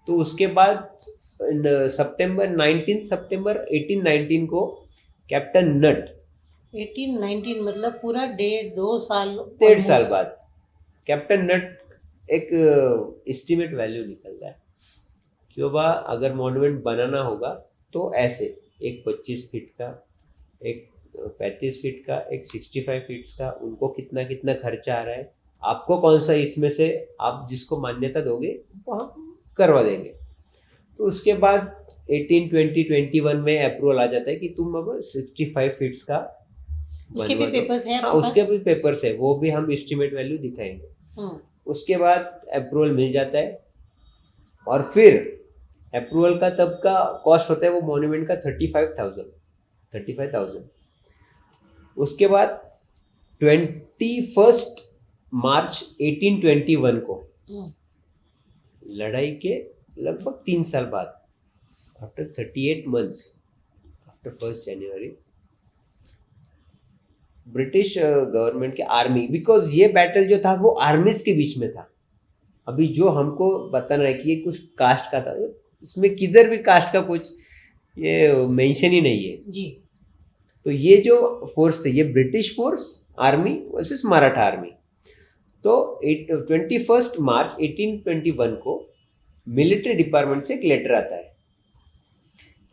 तो उसके बाद सितंबर 1819 को कैप्टन नट, 1819 मतलब पूरा 1.5-2 साल, 1.5 साल बाद कैप्टन नट एक एस्टिमेट वैल्यू निकलता है कि बाबा अगर मॉन्यूमेंट बनाना होगा तो ऐसे, एक 25 फीट का, एक 35 फीट का, एक 65 फीट का, उनको कितना कितना खर्चा आ रहा है, आपको कौन सा इसमें से आप जिसको मान्यता दोगे वो हम करवा देंगे। तो उसके बाद 1821 में अप्रूवल आ जाता है कि तुम अब 65 फीट्स का उसके भी पेपर्स हैं हाँ आपके उसके पास? भी पेपर्स है, वो भी हम एस्टिमेट वैल्यू दिखाएंगे। हम्म, उसके बाद अप्रूवल मिल जाता है, और फिर अप्रूवल का तब का कॉस्ट होता है वो मॉन्यूमेंट का 35,000। उसके बाद 21 मार्च 1821 को हम्म, लड़ाई के लगभग 3 साल बाद, आफ्टर 38 मंथ्स आफ्टर 1 जनवरी, ब्रिटिश गवर्नमेंट के आर्मी, बिकॉज ये बैटल जो था वो आर्मीज के बीच में था। अभी जो हमको बताना है कि ये कुछ कास्ट का था, इसमें किधर भी कास्ट का कुछ ये मेंशन ही नहीं है जी। तो ये जो फोर्स थे, ये British force army versus Maratha army. तो 21 मार्च 1821 को मिलिट्री डिपार्टमेंट से एक लेटर आता है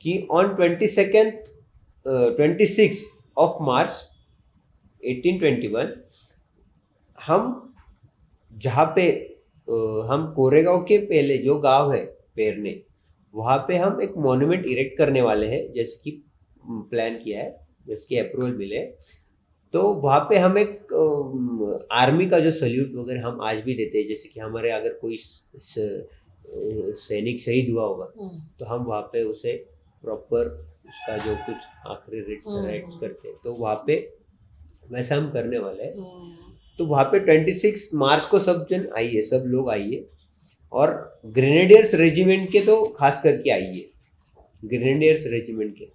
कि ऑन 26 ऑफ मार्च 1821 हम जहाँ पे हम कोरेगांव के पहले जो गांव है पेरने, वहाँ पे हम एक मॉन्यूमेंट इरेक्ट करने वाले हैं, जैसे कि प्लान किया है, जिसकी अप्रूवल मिले। तो वहाँ पे हम एक आर्मी का जो सल्यूट वगैरह हम आज भी देते हैं, जैसे कि हमारे अगर कोई सैनिक शहीद हुआ होगा तो हम वहाँ पे उसे प्रॉपर उसका जो कुछ आखिरी राइट्स करते हैं, तो वहाँ पे वैसा हम करने वाले हैं। तो वहाँ पे 26 मार्च को सब जन आइए, सब लोग आइए, और ग्रेनेडियर्स रेजिमेंट के तो खास करके आइए, ग्रेनेडियर्स रेजिमेंट के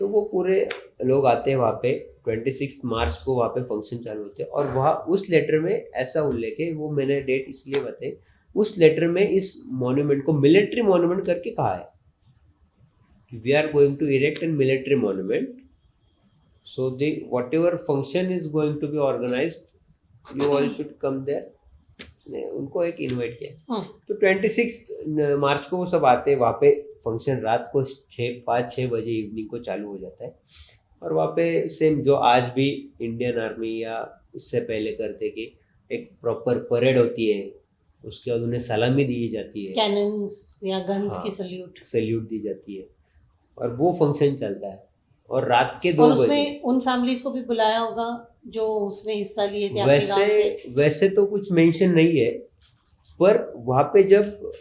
तो वो पूरे लोग आते हैं वहाँ पे। 26 मार्च को वहाँ पे फंक्शन चालू होते हैं, और वहाँ उस लेटर में ऐसा उल्लेख है, वो मैंने डेट इसलिए बताई, उस लेटर में इस मॉन्यूमेंट को मिलिट्री मॉन्यूमेंट करके कहा है कि we are going to erect an military monument, so the whatever function is going to be organised you all should come there. उनको एक इनवाइट किया। तो 26 मार्च को वो सब आते हैं वहाँ पे। फंक्शन रात को 5-6 बजे इवनिंग को चालू हो जाता है, और वहाँ पे सेम जो आज भी इंडियन आर्मी या उससे पहले करते कि एक प्रॉपर परेड होती है, उसके बाद उन्हें सलामी दी जाती है, कैनन्स या गन्स हाँ, की सैल्यूट दी जाती है, और वो फंक्शन चलता है। और रात के 2 और बजे उसमें उन फैमिलीज को भी बुलाया होगा जो उसमें हिस्सा लिए थे आपके गांव से? वैसे तो कुछ मेंशन नहीं है, पर वहाँ पे जब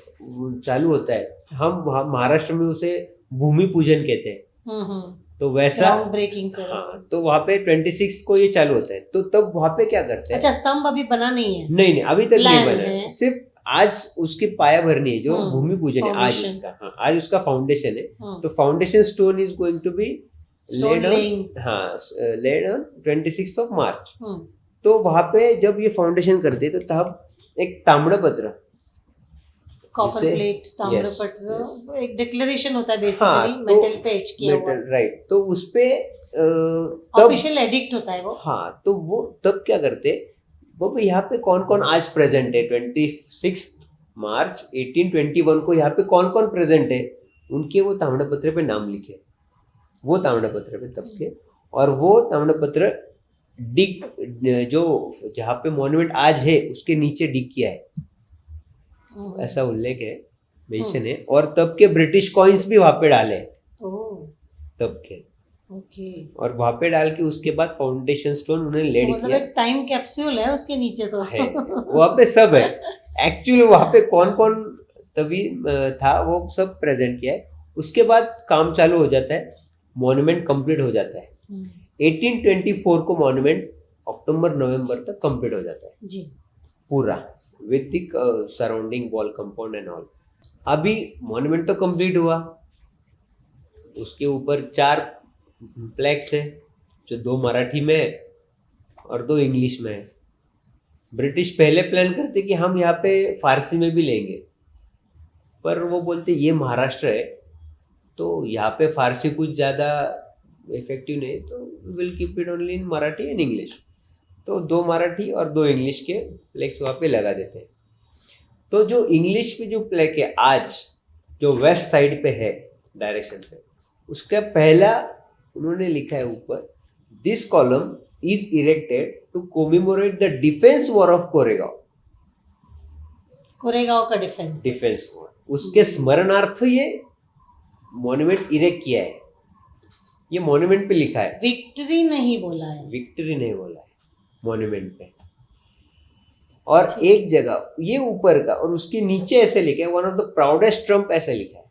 चालू होता है, हम वहाँ महाराष्ट्र में उसे भूमि पूजन कहते हैं, तो वैसा ग्राउंड ब्रेकिंग से। हाँ, तो वहाँ पे 26 को ये चालू होता है। तो तब वहाँ पे क्या करते हैं? अच्छा, स्तंभ अभी बना नहीं है? नहीं अभी तक नहीं Plan बना है। है, सिर्फ आज उसकी पाया भरनी है, जो भूमि पूजन है आज Foundation। उसका, हाँ आज उसका फाउंडेशन है। तो foundation stone is going to be Stone laying। Laid on 26 of March. तो वहाँ पे जब ये फाउंडेशन करते हैं तो तब एक ताम्रपत्र कॉपर जिसे- प्लेट, ताम्रपत्र, yes. एक डिक्लेरेशन होता है हाँ, बेसिकली, तो मेटल पे एच किया हुआ, राइट, तो उसपे तब ऑफिशियल एडिक्ट होता है वो। हाँ, तो वो तब क्या करते, वो यहाँ पे कौन कौन आज प्रेजेंट है, 26 मार्च 1821 को यहाँ पे कौन कौन प्रेजेंट है, उनके वो ताम्रपत्र पे नाम लिखे, वो ताम्रपत्र पे तब के, और वो ताम्रपत्र डिग, जो जहाँ पे मॉन्यूमेंट आज है उसके नीचे डिग किया है, ऐसा उल्लेख है, मेंशन है, और तब के ब्रिटिश कॉइन्स भी वहां पे डाले ओह, तब के, ओके। और वहां पे डाल के उसके बाद फाउंडेशन स्टोन उन्होंने तो लेड मतलब किया एक टाइम कैप्सूल है उसके नीचे तो। है, वहां पे सब है एक्चुअली, वहां पे कौन कौन तभी था वो सब प्रेजेंट किया है। उसके बाद काम चालू हो जाता है, मॉन्यूमेंट कंप्लीट हो जाता है। 1824 को मॉन्यूमेंट अक्टूबर नवंबर तक कंप्लीट हो जाता है जी। पूरा, with the surrounding wall compound and all. अभी मॉन्यूमेंट तो कंप्लीट हुआ, उसके ऊपर 4 फ्लैग्स है, जो 2 मराठी में है और 2 इंग्लिश में है। ब्रिटिश पहले प्लान करते कि हम यहाँ पे फारसी में भी लेंगे, पर वो बोलते ये महाराष्ट्र है तो यहाँ पे फारसी कुछ ज़्यादा इफेक्टिव नहीं, तो will keep it only in Marathi and English. तो 2 मराठी और 2 इंग्लिश के फ्लैग्स वहाँ पे लगा देते हैं। तो जो इंग्लिश पे जो फ्लैग है आज, जो वेस्ट साइड पे है डायरेक्शन पे, उसका पहला उन्होंने लिखा है ऊपर, this column is erected to commemorate the defence war of Koregaon. Koregaon का डिफेंस वॉर, उसके स्मरणार्थ ये मॉन्यूमेंट इरेक्ट किया है। ये मॉन्यूमेंट पे लिखा है, विक्ट्री नहीं बोला है, विक्ट्री नहीं बोला है मॉन्यूमेंट पे। और एक जगह ये ऊपर का, और उसके नीचे ऐसे लिखा है, one of the proudest Trump, ऐसे लिखा है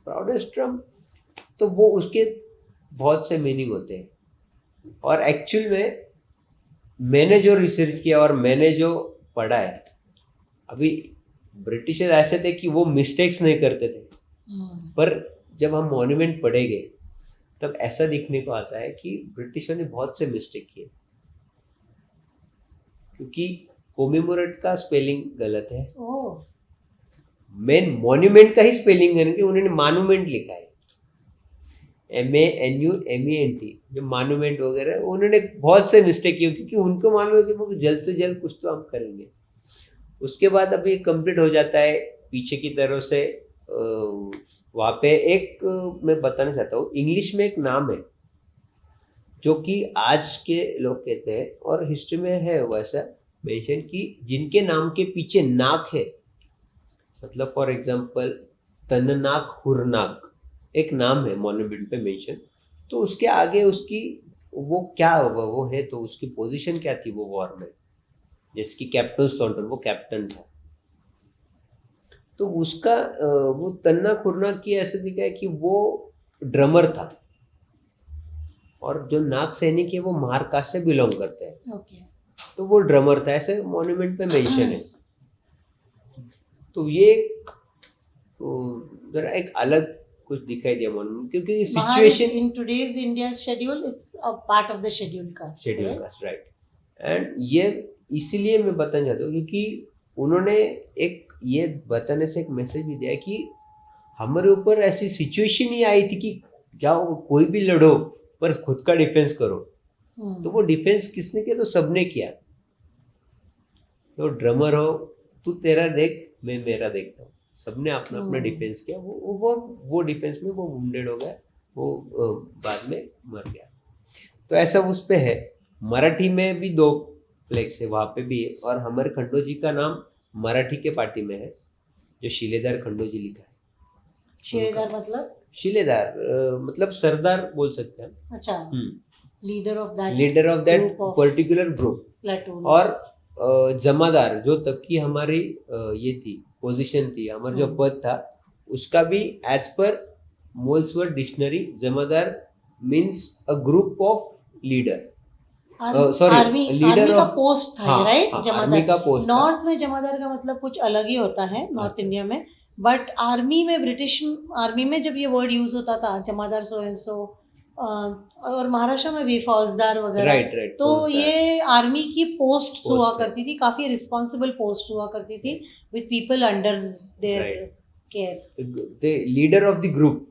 प्राउडेस्ट ट्रम्प। तो वो उसके बहुत से मीनिंग होते हैं, और एक्चुअल में मैंने जो रिसर्च किया और मैंने जो पढ़ा है, अभी ब्रिटिशर्स ऐसे थे कि वो मिस्टेक्स नहीं करते थे, पर जब हम मॉन्यूमेंट पढ़ेंगे तब ऐसा दिखने को आता है कि ब्रिटिशर्स ने बहुत से मिस्टेक किए, क्योंकि कोमेमोरेट का स्पेलिंग गलत है, मेन मॉन्यूमेंट का ही स्पेलिंग है कि उन्होंने मॉन्यूमेंट लिखा है, MANUMENT, जो मॉन्यूमेंट वगैरह, उन्होंने बहुत से मिस्टेक किए, क्योंकि उनको मालूम है कि वो जल्द से जल्द कुछ तो हम करेंगे। उसके बाद अभी कंप्लीट हो जाता है पीछे की तरफ से, वहाँ पे एक मैं बताना चाहता हूँ, इंग्लिश में एक नाम है जो कि आज के लोग कहते हैं, और हिस्ट्री में है वैसा मेंशन, कि जिनके नाम के पीछे नाक है, मतलब फॉर एग्जांपल तन्नाक हुरनाक एक नाम है मॉन्यूमेंट पे मेंशन, तो उसके आगे उसकी वो क्या वो है, तो उसकी पोजीशन क्या थी वो वॉर में, जैसे कि कैप्टन स्टॉन्टन, वो कैप्टन था, तो उसका वो तन्ना खुरना की ऐसे दिखा है कि वो ड्रमर था, और जो नाग सैनिक है वो महारकाश से बिलोंग करते हैं, तो वो ड्रमर था, ऐसे मॉन्यूमेंट पे मेंशन है। तो ये जरा एक अलग कुछ दिखाई दिया मॉन्यूमेंट, क्योंकि situation in today's India schedule, it's a part of the schedule caste, right. And ये इसीलिए मैं बताना चाहता हूँ, क्योंकि उन्होंने एक ये बताने से एक मैसेज भी दिया कि हमारे ऊपर ऐसी सिचुएशन ही आई थी कि जाओ कोई भी लड़ो पर खुद का डिफेंस करो। तो वो डिफेंस किसने किया, तो सबने किया। तो ड्रमर हो, तू तेरा देख मैं मेरा देखता हूँ, सबने अपना अपना डिफेंस किया। वो डिफेंस में वो वुंडेड हो गया, वो बाद में मर गया। तो ऐसा उस पे है। मराठी में भी 2 फ्लैग्स है, वहाँ पे भी है, और हमारे खंडोजी का नाम मराठी के पार्टी में है, जो शिलेदार खंडोजी लिखा है। शिलेदार मतलब? शिलेदार मतलब सरदार बोल सकते हैं। अच्छा, leader of that particular group, platoon. और जमादार जो तब की हमारी ये थी पोजीशन थी, हमारा जो पद था उसका भी as per Molesworth dictionary, Jamadar means a group of leader. Army का पोस्ट था, राइट? आर्मी का पोस्ट। नॉर्थ में जमादार का मतलब कुछ अलग ही होता है नॉर्थ इंडिया में, बट आर्मी में, ब्रिटिश आर्मी में जब ये वर्ड यूज होता था, जमादार सो एंड सो, और महाराष्ट्र में भी फौजदार वगैरह। Right right. तो ये आर्मी की पोस्ट हुआ Post है। करती थी, काफी रिस्पॉन्सिबल पोस्ट हुआ करती थी, with people under their Right. Care. the leader of the group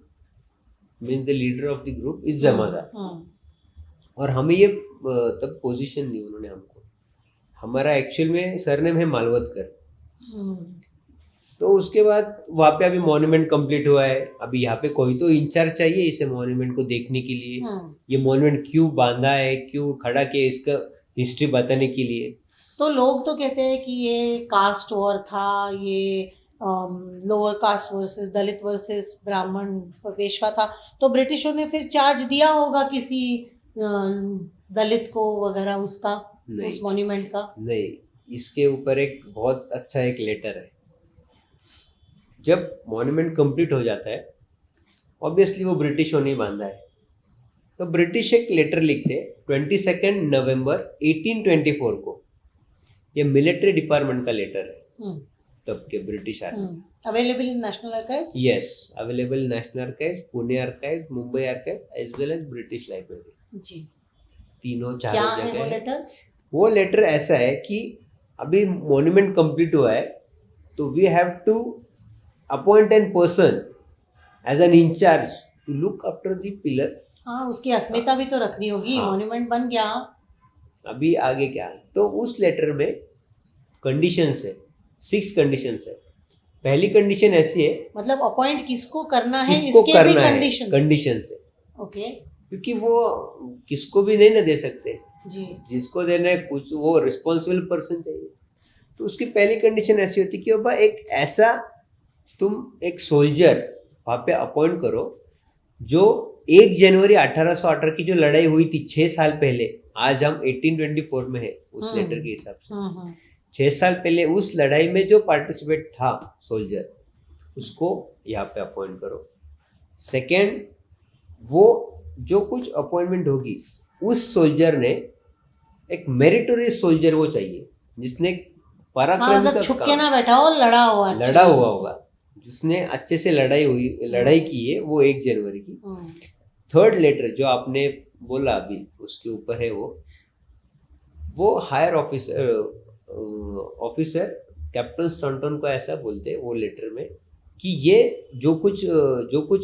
means the leader of the group is जमादार। और हमें ये तब पोजीशन दी उन्होंने हमको। हमारा एक्चुअल में सरनेम है मालवतकर। तो उसके बाद वहाँ पे अभी मॉन्यूमेंट कंप्लीट हुआ है। अभी यहाँ पे कोई तो इंचार्ज चाहिए इसे मॉन्यूमेंट को देखने के लिए, ये मॉन्यूमेंट क्यों बांधा है, क्यों खड़ा किया, इसका हिस्ट्री बताने के लिए। तो लोग तो कहते हैं कि ये कास्ट वॉर था, ये लोअर कास्ट वर्सेस दलित वर्सेस ब्राह्मण पेशवा था। तो ब्रिटिशों ने फिर चार्ज दिया होगा किसी दलित को वगैरह उसका, उस मॉन्यूमेंट का? नहीं, इसके ऊपर एक बहुत अच्छा एक लेटर है। जब मॉन्यूमेंट कंप्लीट हो जाता है, ऑब्वियसली वो ब्रिटिशों ने बांधा है, तो ब्रिटिश एक लेटर लिखते 22 नवंबर 1824 को। ये मिलिट्री डिपार्टमेंट का लेटर है तब के British army. Available in national archives? Yes, available national archive, Pune archive, Mumbai archive as well as British library. जी। तीनों चारों क्या है जगह वो लेटर? वो लेटर ऐसा है कि अभी मॉन्यूमेंट कंप्लीट हुआ है, तो we have to appoint an person as an in charge to look after the pillar. हाँ, उसकी अस्मिता भी तो रखनी होगी। हाँ। मॉन्यूमेंट बन गया, अभी आगे क्या? तो उस लेटर में कंडीशंस है, 6 कंडीशंस है। पहली कंडीशन ऐसी है, मतलब अपॉइंट किसको करना है किसको इसके भी करना है, कंडीशंस है। ओके। क्योंकि वो किसको भी नहीं ना दे सकते जी। जिसको देना है कुछ वो रिस्पॉन्सिबल पर्सन चाहिए। तो उसकी पहली कंडीशन ऐसी होती कि बाबा एक ऐसा तुम एक सोल्जर वहाँ पे अपॉइंट करो जो 1 जनवरी 1818 की जो लड़ाई हुई थी 6 साल पहले, आज हम 1824 में है उस लेटर के हिसाब से, 6 साल पहले उस लड़ाई में जो पार्टिसिपेट था सोल्जर, उसको यहाँ पे अपॉइंट करो। सेकेंड, वो जो कुछ अपॉइंटमेंट होगी उस सोल्जर ने एक मेरिटोरियस सोल्जर वो चाहिए जिसने पराक्रम मतलब का छुप के ना बैठा हो, लड़ा हुआ होगा, जिसने अच्छे से लड़ाई की है, वो 1 जनवरी की। थर्ड लेटर जो आपने बोला अभी उसके ऊपर है, वो हायर ऑफिसर कैप्टन स्टॉन्टन को ऐसा बोलते हैं वो लेटर में कि ये जो कुछ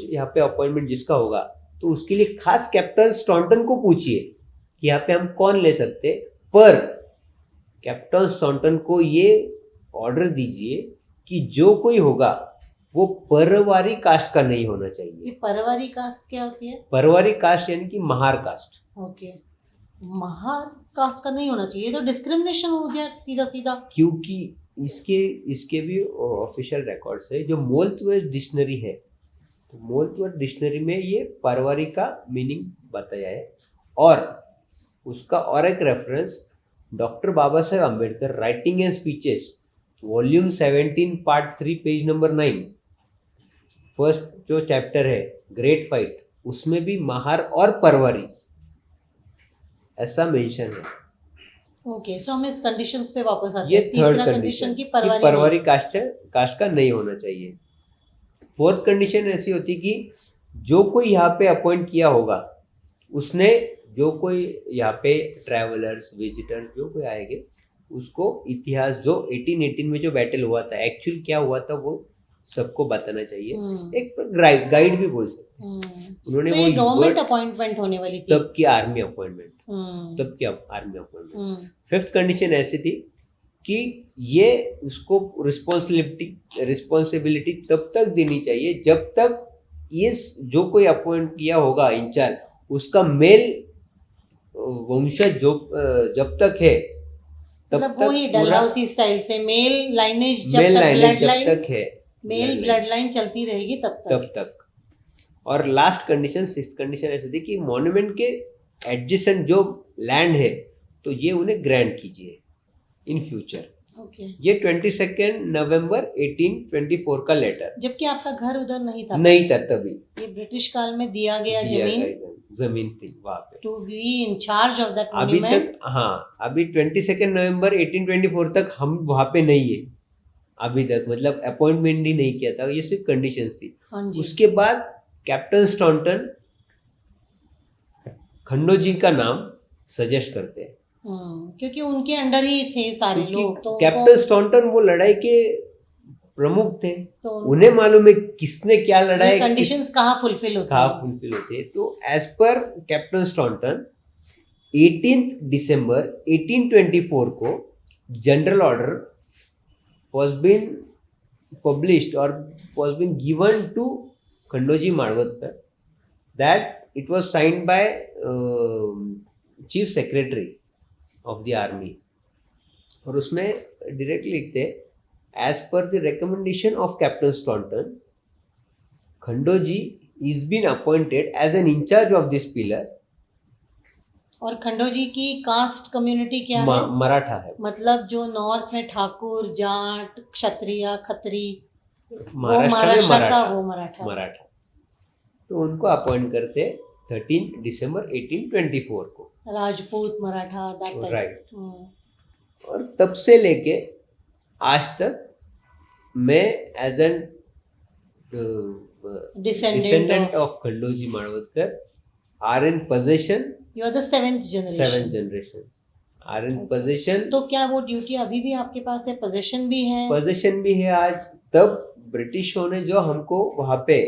यहाँ पे अपॉइंटमेंट जिसका होगा, तो उसके लिए खास कैप्टन स्टॉन्टन को पूछिए कि यहाँ पे हम कौन ले सकते, पर कैप्टन स्टॉन्टन को ये ऑर्डर दीजिए कि जो कोई होगा वो परवारी कास्ट का नहीं होना चाहिए। ये परवारी कास्ट क्या होती है? परवारी कास्ट यानी कि Mahar caste. Okay, Mahar caste का नहीं होना चाहिए, तो डिस्क्रिमिनेशन हो गया सीधा सीधा। क्योंकि इसके भी ऑफिशियल रिकॉर्ड्स है, जो मोल्तवर्थ डिक्शनरी है, तो मोल्तवर्थ डिक्शनरी में ये परवारी का मीनिंग बताया है। और उसका और एक reference doctor Baba Saheb Ambedkar writing and speeches volume 17 part 3 page number 9, first जो चैप्टर है ग्रेट फाइट, उसमें भी महार और परवारी ऐसा मेंशन है। ओके, सो हम इस कंडीशंस पे वापस आते ये हैं। तीसरा कंडीशन की परवारी कास्ट का नहीं होना चाहिए। फोर्थ कंडीशन ऐसी होती कि जो कोई यहाँ पे अपॉइंट किया होगा उसने, जो कोई यहाँ पे ट्रैवलर्स विजिटर्स जो कोई आएंगे, उसको इतिहास जो 1818 में जो बैटल हुआ था, एक्चुअल क्या हुआ था, वो सबको बताना चाहिए। एक गाइड भी बोल सकते हैं। उन्होंने तो वो गवर्नमेंट अपॉइंटमेंट होने वाली थी, तब की आर्मी अपॉइंटमेंट। फिफ्थ कंडीशन ऐसी थी कि ये उसको रिस्पॉन्सिबिलिटी तब तक देनी चाहिए जब तक इस जो कोई अपॉइंट किया होगा इंचार्ज, उसका मेल वंशज जब तक है, तब मतलब तक वही डलहौसी स्टाइल से मेल लाइनेज जब तक है, मेल ब्लड लाइन चलती रहेगी तब तक। और लास्ट कंडीशन, सिक्स्थ कंडीशन ऐसी थी कि मॉन्यूमेंट के एडजेसेंट जो लैंड है, तो ये उन्हें ग्रांट कीजिए इन फ्यूचर। ये 22 नवंबर 1824 का लेटर। जबकि आपका घर उधर नहीं था तभी। ये ब्रिटिश काल में दिया गया जमीन थी वहाँ पे, to be in charge of that अभी तक। हाँ, अभी 22 नवंबर 1824 तक हम वहाँ पे नहीं है अभी तक, मतलब अपॉइंटमेंट ही नहीं किया था, ये सिर्फ कंडीशंस थी। उसके बाद कैप्टन स्टॉन्टन खंडोजी का नाम सजेस्ट करते हैं, क्योंकि उनके अंडर ही थे सारे लोग, तो कैप्टन स्टॉन्टन वो लड़ाई के प्रमुख थे, तो उन्हें मालूम है किसने क्या लड़ाई, कंडीशंस कहाँ फुलफिल होती कहाँ है। फुलफिल होते हैं। तो एज पर कैप्टन स्टॉन्टन 18 दिसंबर 1824 को general order was been published or was been given to Khandoji Marwatkar, that it was signed by chief secretary of the army, और उसमें डायरेक्टली लिखते as per the recommendation of Captain Staunton Khandoji is been appointed as an in charge of this pillar. और खंडोजी की cast community क्या है? मराठा है, मतलब जो नॉर्थ में ठाकुर, जाट, क्षत्रिय, खत्री, महाराष्ट्र में का वो मराठा। तो उनको अपॉइंट करते 13 दिसंबर 1824 को, राजपूत मराठा, राइट। और तब से लेके आज तक मैं as an descendant of Khandoji Marwadkar are in position, you are the seventh generation are in position. तो क्या वो ड्यूटी अभी भी आपके पास है? पोजीशन भी है? पोजीशन भी है आज। तब ब्रिटिशों ने जो हमको वहाँ पे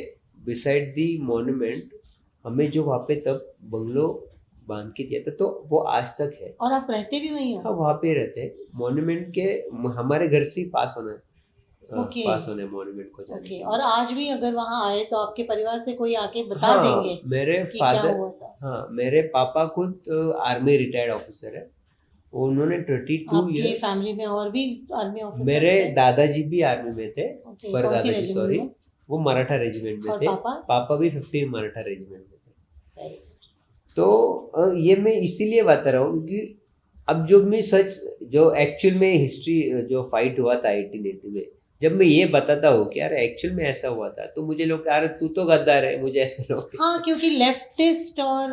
बिसाइड दी मॉन्यूमेंट, हमें जो वहाँ पे तब बंगलो बांध के दिया था, तो वो आज तक है। और आप रहते भी वहीं हो? हाँ, वहाँ पे रहते हैं। मॉन्यूमेंट के हमारे घर से ही पास होना है, पास होने मॉन्यूमेंट को जाने। और आज भी अगर वहाँ आए तो आपके परिवार से कोई आके बता हाँ, देंगे मेरे कि फादर, क्या हुआ था? हाँ, मेरे पापा खुद आर्मी रिटायर्ड ऑफिसर है। उन्होंने 32 ईयर्स। फैमिली में और भी आर्मी ऑफिसर्स मेरे दादाजी भी आर्मी में थे, पर दादाजी सॉरी वो मराठा रेजिमेंट में थे। पापा भी 15 मराठा रेजिमेंट में थे। तो ये मैं इसीलिए बता रहा हूँ कि अब जो मैं सच, जो एक्चुअल में हिस्ट्री जो फाइट हुआ था 1880 में, जब मैं ये बताता हूँ कि यार एक्चुअल में ऐसा हुआ था, तो मुझे लोग यार तू तो गद्दार है, मुझे ऐसे लोग। हाँ, क्योंकि लेफ्टिस्ट और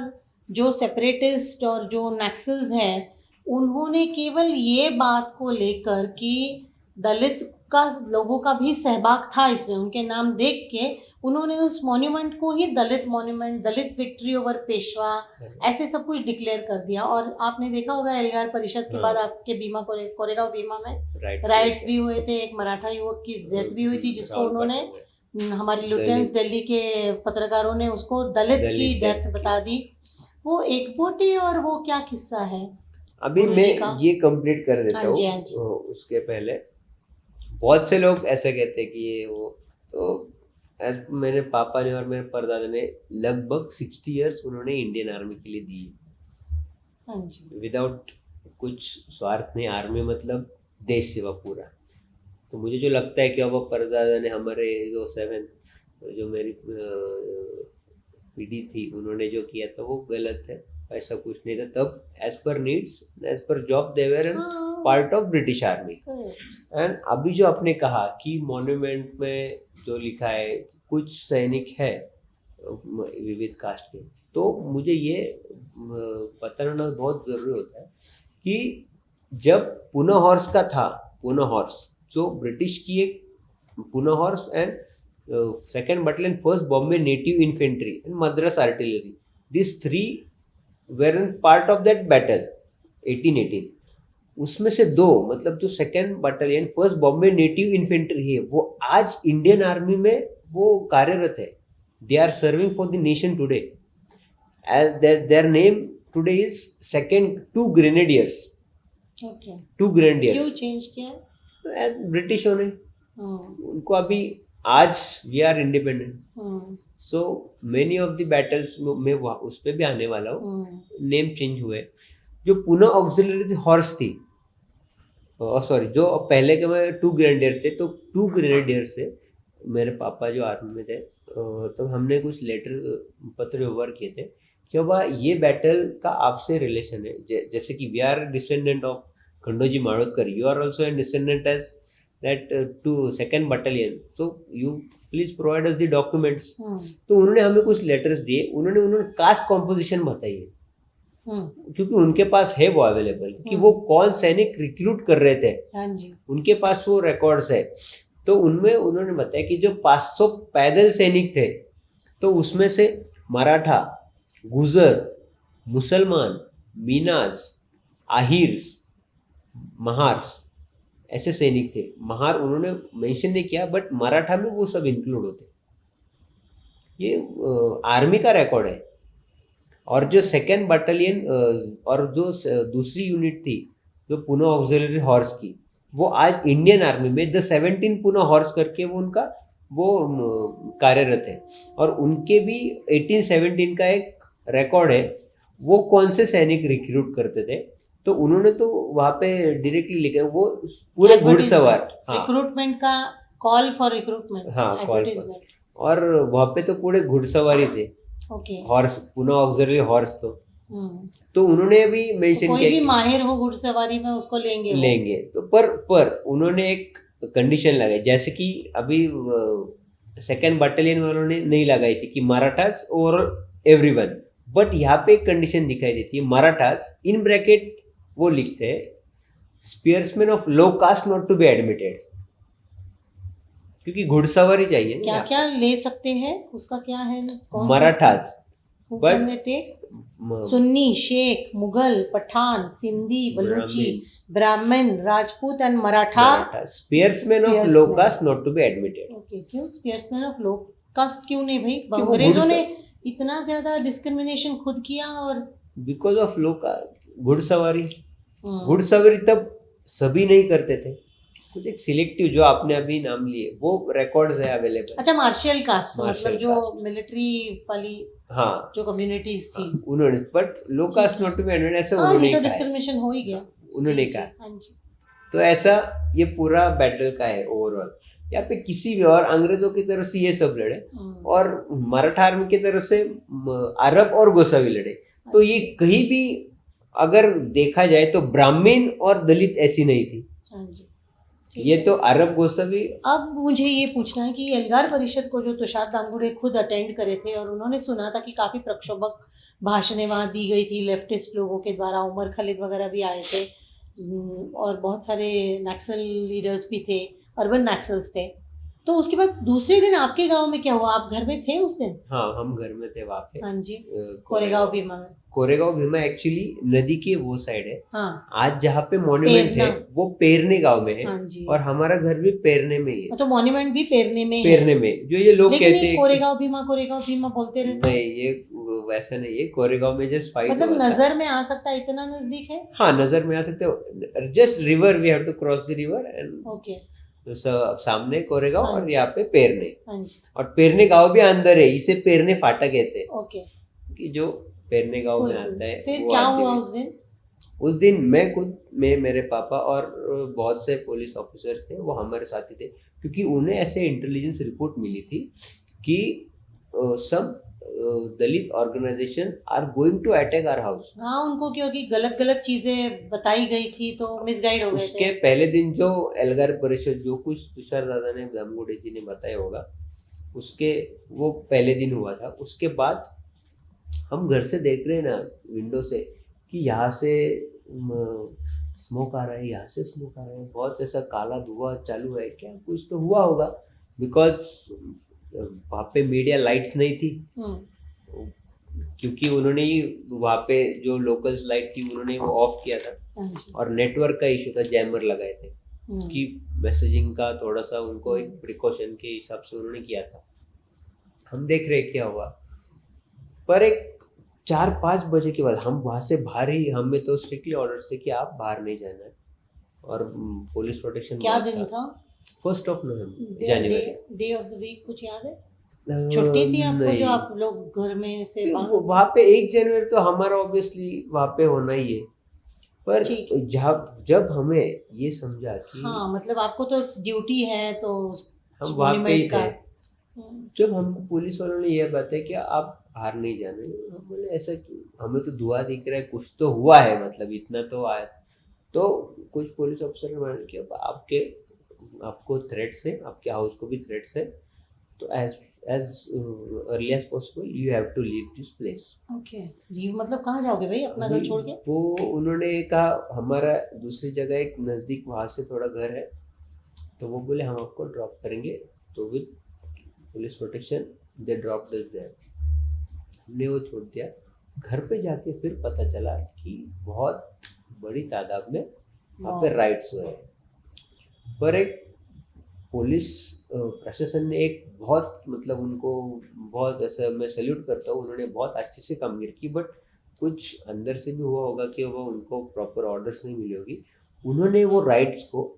जो सेपरेटिस्ट और जो नक्सल्स हैं, उन्होंने केवल ये बात को लेकर कि दलित का लोगों का भी सहभाग था इसमें, उनके नाम देख के उन्होंने उस मॉन्यूमेंट को ही दलित मॉन्यूमेंट, दलित विक्ट्री ओवर पेशवा, ऐसे सब कुछ डिक्लेयर कर दिया। और आपने देखा होगा एल्गार परिषद के बाद आपके बीमा कोरेगांव बीमा में राइट्स भी हुए थे। एक मराठा युवक की डेथ भी हुई थी, जिसको उन्होंने, हमारी लुटेरेंस दिल्ली के पत्रकारों ने उसको दलित की डेथ बता दी। वो एक बोटे और वो क्या किस्सा है अभी मैं ये कंप्लीट कर देता हूँ। उसके पहले बहुत से लोग ऐसे कहते हैं कि ये वो, तो मेरे पापा ने और मेरे परदादा ने लगभग 60 इयर्स उन्होंने इंडियन आर्मी के लिए दी, विदाउट कुछ स्वार्थ नहीं। आर्मी मतलब देश सेवा पूरा। तो मुझे जो लगता है कि अब परदादा ने हमारे जो मेरी पीढ़ी थी, उन्होंने जो किया था वो गलत है, ऐसा कुछ नहीं था। तब as per needs, as per job they were part of British army. And अभी जो आपने कहा कि मॉन्यूमेंट में जो लिखा है कुछ सैनिक है विविध कास्ट के, तो मुझे ये बताना बहुत जरूरी होता है कि जब पूना हॉर्स का था, पूना हॉर्स जो ब्रिटिश की एक, Poona horse and second battalion, first Bombay native infantry and Madras artillery, this 3 were part of that battle 1818। उसमें से 2, मतलब जो second battalion first Bombay native infantry है, वो आज इंडियन आर्मी में वो कार्यरत है। They are serving for the nation today. Their name today is second 2 grenadiers. Okay, 2 grenadiers क्यों चेंज किया? ब्रिटिशों ने उनको, अभी आज we are independent, so many of the battles में उस पर भी आने वाला हूँ, नेम चेंज हुए। जो पुणे ऑक्सिलरी हॉर्स थी, सॉरी, जो पहले के में 2 ग्रेनेडियर्स थे, तो 2 ग्रेनेडियर्स से मेरे पापा जो आर्मी में थे, तो हमने कुछ पत्र व्यवहार किए थे कि बाबा ये बैटल का आपसे रिलेशन है। जैसे कि we are descendant of Khandoji Marwadkar, you are also an descendant as that to second battalion, so you please provide us the documents। तो उन्होंने हमें कुछ लेटर्स दिए, उन्होंने कास्ट कॉम्पोजिशन बताई है, क्योंकि उनके पास है वो अवेलेबल, कि वो कौन सैनिक रिक्रूट कर रहे थे, उनके पास वो रिकॉर्ड्स है। तो उनमें उन्होंने बताया कि जो 500 पैदल सैनिक थे, तो उसमें से मराठा, गुजर मुसलमान, मीनाज, आहिर्स, महार्स, ऐसे सैनिक थे। महार उन्होंने मेंशन नहीं किया, बट मराठा में वो सब इंक्लूड होते। ये आर्मी का रिकॉर्ड है। और जो सेकेंड बटालियन और जो दूसरी यूनिट थी जो पुणे ऑक्सिलरी हॉर्स की, वो आज इंडियन आर्मी में द 17 पुणे हॉर्स करके वो उनका वो कार्यरत है। और उनके भी 1817 का एक रिकॉर्ड है, वो कौन से सैनिक रिक्रूट करते थे। तो उन्होंने तो वहाँ पे डायरेक्टली लिखा है, वो पूरे घुड़सवार, हाँ रिक्रूटमेंट का कॉल फॉर रिक्रूटमेंट, हाँ कॉल पर, एडवर्टाइजमेंट। और वहाँ पे तो पूरे घुड़सवारी थे, okay. Horse, Pune auxiliary horse. Hmm. तो उन्होंने भी तो मेंशन कोई किया भी कि माहिर हो घुड़सवारी में उसको लेंगे वो। लेंगे। तो पर उन्होंने एक कंडीशन लगाई, जैसे कि अभी सेकेंड बटालियन वालों ने नहीं लगाई थी कि मराठास और एवरीवन, बट यहाँ पे एक कंडीशन दिखाई देती है, मराठास इन ब्रैकेट वो लिखते हैं spearsman of low caste not to be admitted, क्योंकि घुड़सवारी चाहिए क्या क्या ले सकते हैं, उसका क्या है? कौन Marathas, Who but can they take? Sunni, Sheikh, Mughal, Pathan, Sindhi, Baluchi, Brahmin, Rajput and Maratha. Spearsman of low caste not to be admitted. Okay, क्यों स्पीयर्समैन ऑफ लो कास्ट क्यों नहीं भाई? वो अंग्रेजों ने इतना ज्यादा डिस्क्रिमिनेशन खुद किया और बिकॉज ऑफ लो कास्ट घुड़सवारी। घुड़सवारी तब सभी नहीं करते थे, कुछ एक सिलेक्टिव जो आपने अभी नाम लिए वो रिकॉर्ड्स है अवेलेबल। अच्छा, मार्शल कास्ट मतलब Martial जो caste। मिलिट्री वाली हाँ जो कम्युनिटीज थी, उन्होंने, but low caste not to be admitted ऐसा हाँ, उन्होंने ये तो कहा है। डिस्क्रिमिनेशन हो ही गया, उन्होंने जी, कहा। हाँ जी। तो ऐसा ये पूरा बैटल का है ओवरऑल। यहाँ पे किसी भी और अंग्रेजों की तरफ से ये सब लड़े और मराठा आर्मी की तरफ से अरब और गोसावी लड़े। तो ये कहीं भी अगर देखा जाए तो ब्राह्मण और दलित ऐसी नहीं थी, हाँ जी। ये तो अरब गोसावी। अब मुझे ये पूछना है कि एल्गार परिषद को जो तुषार दामगुड़े खुद अटेंड करे थे और उन्होंने सुना था कि काफ़ी प्रक्षोभक भाषणें वहाँ दी गई थी लेफ्टिस्ट लोगों के द्वारा, उमर खालिद वगैरह भी आए थे और बहुत सारे नक्सल लीडर्स भी थे, अर्बन नक्सल्स थे। तो उसके बाद दूसरे दिन आपके गांव में क्या हुआ? आप घर में थे उस दिन? हाँ हम घर में थे वहाँ पे। हाँ जी, कोरेगांव भीमा में। कोरेगांव भीमा एक्चुअली नदी के वो साइड है। हाँ, आज जहाँ पे मॉन्यूमेंट है वो पेरने गांव में है। हाँ जी। और हमारा घर भी पेरने में ही है। तो मॉन्यूमेंट भी पेरने में पेरने में जो ये लोग कहते हैं कोरेगांव भीमा बोलते रहते हैं। नहीं, ये वैसा नहीं है। कोरेगांव में जस्ट फाइट मतलब नजर में आ सकता है, इतना नजदीक है। हाँ नजर में आ सकते हो, just river, we have to cross the river and okay. सामने कोरेगांव और हाँ यहाँ पे पेरने। हाँ जी। और पेरने गांव भी अंदर है, इसे पेरने फाटा कहते हैं। ओके। कि जो पेरने गांव में आता है। फिर क्या हुआ उस दिन? उस दिन मैं मेरे पापा और बहुत से पुलिस ऑफिसर्स थे, वो हमारे साथ ही थे, क्योंकि उन्हें ऐसे इंटेलिजेंस रिपोर्ट मिली थी कि सब Dalit organisation are going to attack our house. हाँ, उनको क्योंकि गलत चीजें बताई गई थी तो मिसगाइड हो गए थे। उसके पहले दिन जो एल्गार परिषद जो कुछ तुषार दादा ने, दामगुड़े जी ने बताया होगा, उसके वो पहले दिन हुआ था। उसके बाद हम घर से देख रहे हैं ना विंडो से कि यहाँ से स्मोक आ रहा है, यहाँ से स्मोक आ रहा है, बहुत ऐसा काला धुआं चालू है, क्या कुछ तो हुआ होगा। बिकॉज वहाँ पे मीडिया लाइट्स नहीं थी, क्योंकि उन्होंने ही वहाँ पे जो लोकल्स लाइट थी उन्होंने वो ऑफ किया था। और नेटवर्क का इशू था, जैमर लगाए थे कि मैसेजिंग का थोड़ा सा उनको एक प्रिकॉशन के हिसाब से उन्होंने किया था। हम देख रहे क्या हुआ, पर एक 4-5 बजे के बाद हम वहाँ से बाहर ही, हमें तो स्ट्रिक्टली ऑर्डर्स थे कि आप बाहर नहीं जाना है और पुलिस प्रोटेक्शन। क्या दिन था? 1 नवंबर, जनवरी, डे ऑफ द वीक कुछ याद है? छुट्टी थी आपको जो आप लोग घर में से बाहर? वहाँ पे 1 जनवरी तो हमारा ऑब्वियसली वहाँ पे होना ही है, पर जब हमें ये समझा कि हाँ मतलब आपको तो ड्यूटी है तो हम वहाँ पे ही थे। जब हमको पुलिस वालों ने यह बताया कि आप बाहर नहीं जाने, हम बोले ऐसा क्यों, हमें तो धुआं दिख रहा है, कुछ तो हुआ है, मतलब इतना तो आया। तो कुछ पुलिस अफसर ने माना कि आपको थ्रेट्स है, आपके हाउस को भी थ्रेट्स है, तो as early as possible you have to leave this place. Okay, leave मतलब कहाँ जाओगे भाई अपना घर छोड़ के? वो उन्होंने कहा हमारा दूसरी जगह एक नज़दीक वहाँ से थोड़ा घर है, तो वो बोले हम आपको ड्रॉप करेंगे, तो with police protection they drop this there. हमने वो छोड़ दिया घर पे जाके फिर पता चला कि बहुत बड़ी तादाद में वहाँ पे राइट्स हुए हैं। पर एक पुलिस प्रशासन ने एक बहुत मतलब उनको बहुत ऐसा मैं सैल्यूट करता हूँ, उन्होंने बहुत अच्छे से कामगिरी की। बट कुछ अंदर से भी हुआ होगा कि वो उनको प्रॉपर ऑर्डर्स नहीं मिली होगी। उन्होंने वो राइट्स को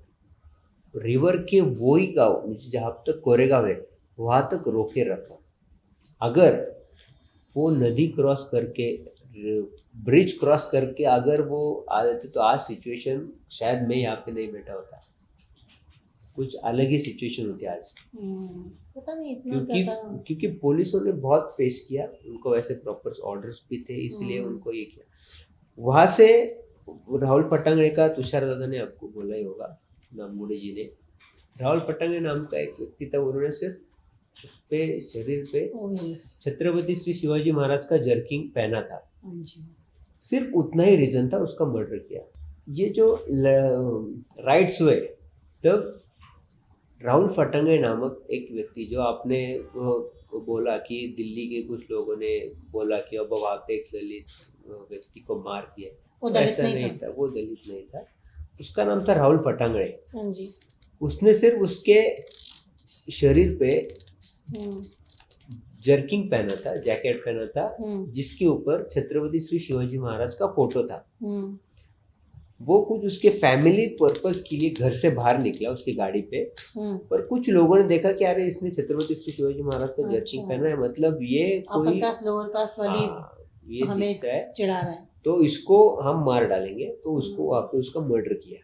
रिवर के वही गाँव जहाँ तक कोरेगांव है वहाँ तक रोके रखा। अगर वो नदी क्रॉस करके ब्रिज क्रॉस करके अगर वो आ जाते तो आज सिचुएशन शायद मैं यहाँ पे नहीं बैठा होता, कुछ अलग ही सिचुएशन होती आज। पता नहीं इतना क्योंकि ज्यादा क्योंकि पुलिसों ने बहुत फेस किया, उनको वैसे प्रॉपर ऑर्डर्स भी थे, इसलिए उनको ये किया। वहां से राहुल पटांगणे का तुषार दादा ने आपको बोला ही होगा, नामबुड़े जी ने, राहुल पटांगणे नाम का एक व्यक्ति था, उन्होंने सिर्फ उस पे शरीर पे छत्रपति श्री शिवाजी महाराज का जर्किंग पहना था, सिर्फ उतना ही रीजन था, उसका मर्डर किया। ये जो राइट्स हुए तब राहुल फटांगे नामक एक व्यक्ति, जो आपने बोला कि दिल्ली के कुछ लोगों ने बोला कि अब वहाँ पे एक दलित व्यक्ति को मार दिया, वो तो दलित ऐसा नहीं नहीं था, वो दलित नहीं था, उसका नाम था राहुल फटांगड़े। हाँ जी। उसने सिर्फ उसके शरीर पे जर्किंग पहना था, जैकेट पहना था, जिसके ऊपर छत्रपति श्री शिवाजी महाराज का फोटो था। वो कुछ उसके फैमिली पर्पस के लिए घर से बाहर निकला उसकी गाड़ी पे, पर कुछ लोगों ने देखा कि अरे इसने छत्रपति श्री शिवाजी महाराज का जर्किंग पहना है, मतलब ये कोई अपर कास्ट लोअर कास्ट वाली ये हमें दिखता है, चिढ़ा रहा है, तो इसको हम मार डालेंगे। तो उसको वहाँ पे उसका मर्डर किया।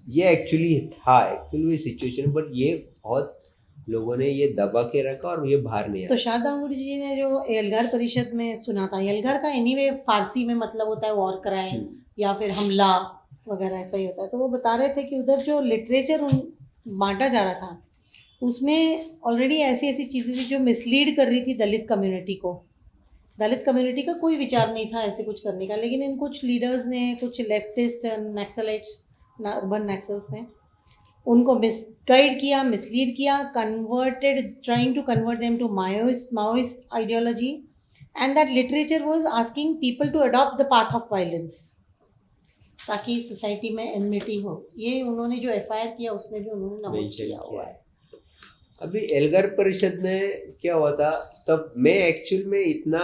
ये एक्चुअली सिचुएशन, बट ये बहुत लोगों ने ये दबा के रखा और ये बाहर नहीं आया। तो शारदा मुखर्जी जी ने जो एल्गार परिषद में सुना था, एल्गार का एनीवे फारसी में मतलब होता है वॉर क्राइम या फिर हमला वगैरह, ऐसा ही होता है। तो वो बता रहे थे कि उधर जो लिटरेचर बांटा जा रहा था उसमें ऑलरेडी ऐसी ऐसी चीज़ें थी जो मिसलीड कर रही थी दलित कम्युनिटी को। दलित कम्युनिटी का कोई विचार नहीं था ऐसे कुछ करने का, लेकिन इन कुछ लीडर्स ने, कुछ लेफ्टिस्ट नक्सलाइट्स, अर्बन नक्सल्स ने उनको मिसगाइड किया, मिसलीड किया, trying to convert them to Maoist ideology, and that literature was asking people to adopt the path of violence, ताकि सोसाइटी में एनमिटी हो। ये उन्होंने जो एफआईआर किया उसमें भी उन्होंने नमूद किया हुआ है। अभी एल्गार परिषद में क्या हुआ था, तब मैं एक्चुअल में इतना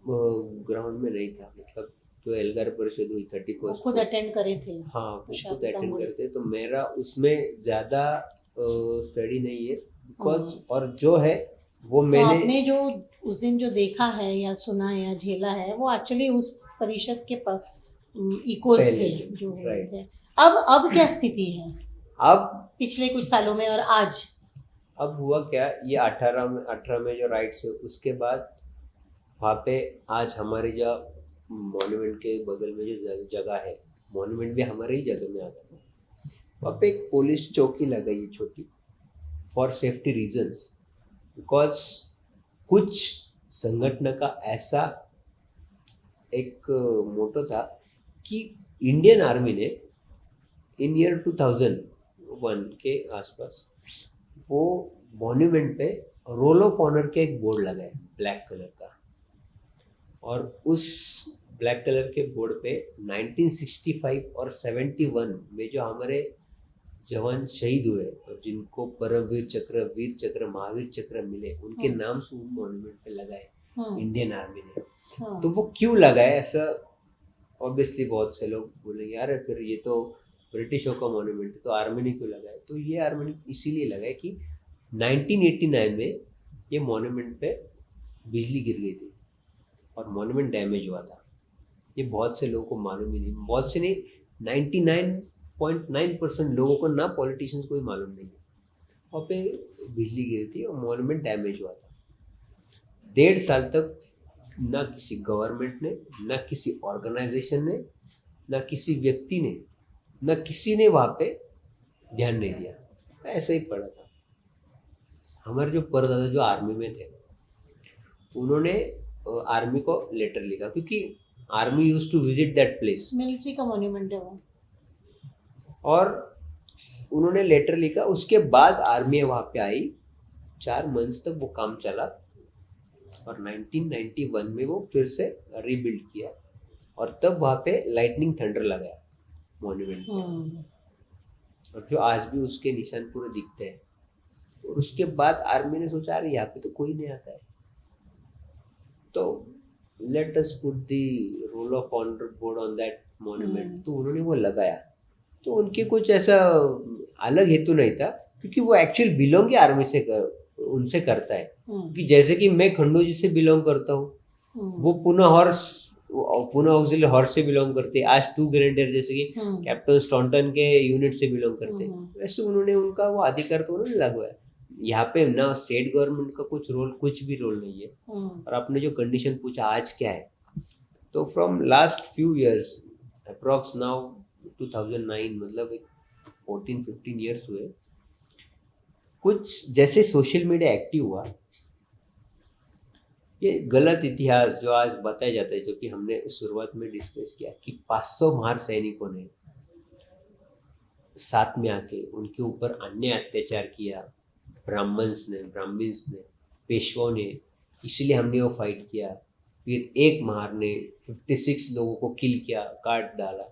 ग्राउंड में नहीं था, मतलब जो एल्गार परिषद हुई 31 खुद अटेंड करे थे। हाँ, खुद अटेंड करते, तो मेरा उसमें ज़्यादा स्टडी नहीं है बिकॉज, और जो है वो तो मैंने आपने जो उस दिन जो देखा है या सुना है या झेला है वो एक्चुअली उस परिषद के इकोज थे जो थे। अब क्या स्थिति है अब पिछले कुछ सालों में और आज? अब हुआ क्या, ये 18 में जो राइट्स हुए उसके बाद वहाँ पे आज हमारे जो मॉन्यूमेंट के बगल में जो जगह है, मॉन्यूमेंट भी हमारे ही जगह में आता है, वहाँ पे एक पुलिस चौकी लगाई है छोटी, फॉर सेफ्टी रीजंस, बिकॉज कुछ संगठन का ऐसा एक मोटो था कि इंडियन आर्मी ने इन ईयर 2001 के आसपास वो मॉन्यूमेंट पे रोल ऑफ ऑनर के एक बोर्ड लगाए ब्लैक कलर का, और उस ब्लैक कलर के बोर्ड पे 1965 और 71 में जो हमारे जवान शहीद हुए और जिनको परमवीर चक्र, वीर चक्र, महावीर चक्र मिले, उनके नाम से मॉन्यूमेंट पे लगाए इंडियन आर्मी ने। तो वो क्यों लगाए ऐसा, ऑब्वियसली बहुत से लोग बोलेंगे यार फिर ये तो ब्रिटिशों का मॉन्यूमेंट है तो आर्मी ने क्यों लगाया, तो ये आर्मी ने इसीलिए लगाया कि 1989 में ये मॉन्यूमेंट पे बिजली गिर गई थी और मॉन्यूमेंट डैमेज हुआ था। ये बहुत से लोगों को मालूम ही नहीं, बहुत से नहीं, 99.9% लोगों को, ना पॉलिटिशियंस को भी मालूम नहीं है। वहाँ पे बिजली गिरी थी और मॉन्यूमेंट डैमेज हुआ था। 1.5 साल तक ना किसी गवर्नमेंट ने, ना किसी ऑर्गेनाइजेशन ने, ना किसी व्यक्ति ने, ना किसी ने वहाँ पे ध्यान नहीं दिया, ऐसे ही पड़ा था। हमारे जो परदादा जो आर्मी में थे उन्होंने आर्मी को लेटर लिखा, क्योंकि army used to visit that place, military का मॉन्यूमेंट है वो, और उन्होंने लेटर लिखा। उसके बाद आर्मी वहाँ पे आई, 4 मंथ्स तक वो काम चला, और 1991 में वो फिर से रीबिल्ड किया और तब वहाँ पे लाइटनिंग थंडर लगाया मॉन्यूमेंट पे। और जो आज भी उसके निशान पूरे दिखते हैं। और उसके बाद आर्मी ने सोचा अरे यहाँ पे तो कोई नहीं आता है, तो let us put the roll of honour board on that monument. तो उन्होंने वो लगाया। तो उनके कुछ ऐसा अलग हेतु नहीं था, क्योंकि वो एक्चुअल बिलोंग ही आर्मी से उनसे करता है। कि जैसे कि मैं खंडोजी से बिलोंग करता हूँ, वो पुणे ऑक्सिलरी हॉर्स से बिलोंग करते हैं। आज 2 ग्रेनेडियर जैसे कि कैप्टन स्टॉन्टन के यूनिट से बिलोंग करते हैं, वैसे उन्होंने उनका वो अधिकार तो उन्होंने लगवाया। यहाँ पे ना स्टेट गवर्नमेंट का कुछ भी रोल नहीं है। और आपने जो कंडीशन पूछा आज क्या है, तो from last few years approx now 2009, मतलब 14-15 ईयर्स हुए, कुछ जैसे सोशल मीडिया एक्टिव हुआ, ये गलत इतिहास जो आज बताया जाता है, जो कि हमने शुरुआत में डिस्कस किया कि 500 महार सैनिकों ने साथ में आके उनके ऊपर अन्य अत्याचार किया, ब्राह्मण्स ने, पेशवाओं ने, इसलिए हमने वो फाइट किया। फिर एक महार ने 56 लोगों को किल किया, काट डाला।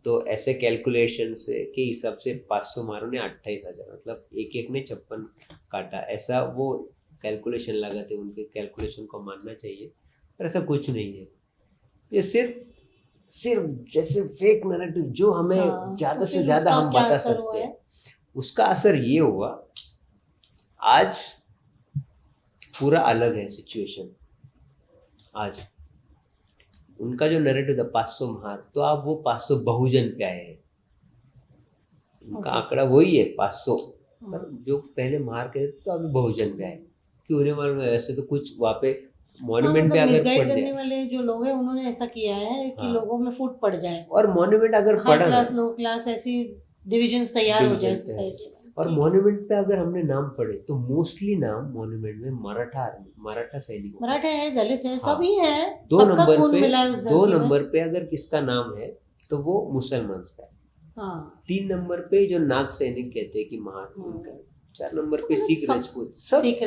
तो ऐसे कैलकुलेशन से के हिसाब से 500 महारों ने 28,000, मतलब एक ने 56 काटा, ऐसा वो कैलकुलेशन लगाते। उनके कैलकुलेशन को मानना चाहिए, पर ऐसा कुछ नहीं है। ये सिर्फ जैसे फेक नैरेटिव जो हमें ज्यादा से ज्यादा हम बता सकते हैं, उसका असर ये हुआ। आज पूरा अलग है सिचुएशन। आज उनका जो नैरेटिव था 500 महार, तो आप वो 500 बहुजन पे आए हैं। उनका आंकड़ा वही है 500, पर जो पहले महार कहते तो अभी बहुजन पे आए। क्यों उन्हें मालूम है? ऐसे तो कुछ वहाँ पे मॉन्यूमेंट पे अगर मिसगाइड करने वाले जो लोग हैं उन्होंने ऐसा किया है कि लोगों में फूट पड़ जाए, और मॉन्यूमेंट अगर हाई क्लास लो क्लास ऐसी डिविजन्स तैयार हो जाए सोसाइटी में। और मॉन्यूमेंट पे अगर हमने नाम पढ़े तो मोस्टली नाम मॉन्यूमेंट में मराठा सैनिक, मराठा है, दलित है, सभी है। 2 नंबर पे अगर किसका नाम है तो वो मुसलमान का है। 3 नंबर पे जो नाग सैनिक कहते हैं कि महार, उनका है। 4 नंबर पे सिख राजपूत, सिख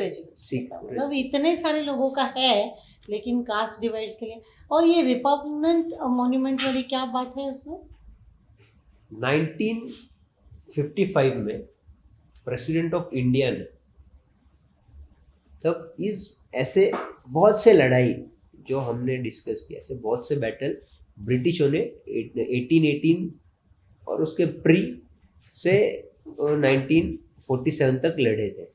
मतलब इतने सारे लोगों का है, लेकिन कास्ट डिवाइड्स के लिए। और ये रिपब्लिकेंट मॉन्यूमेंट वाली क्या बात है उसमें? 1955 में प्रेसिडेंट ऑफ इंडिया ने तब ऐसे बहुत से लड़ाई जो हमने डिस्कस किया, ऐसे बहुत से बैटल ब्रिटिशों ने 1818 और उसके प्री से 1947 तक लड़े थे।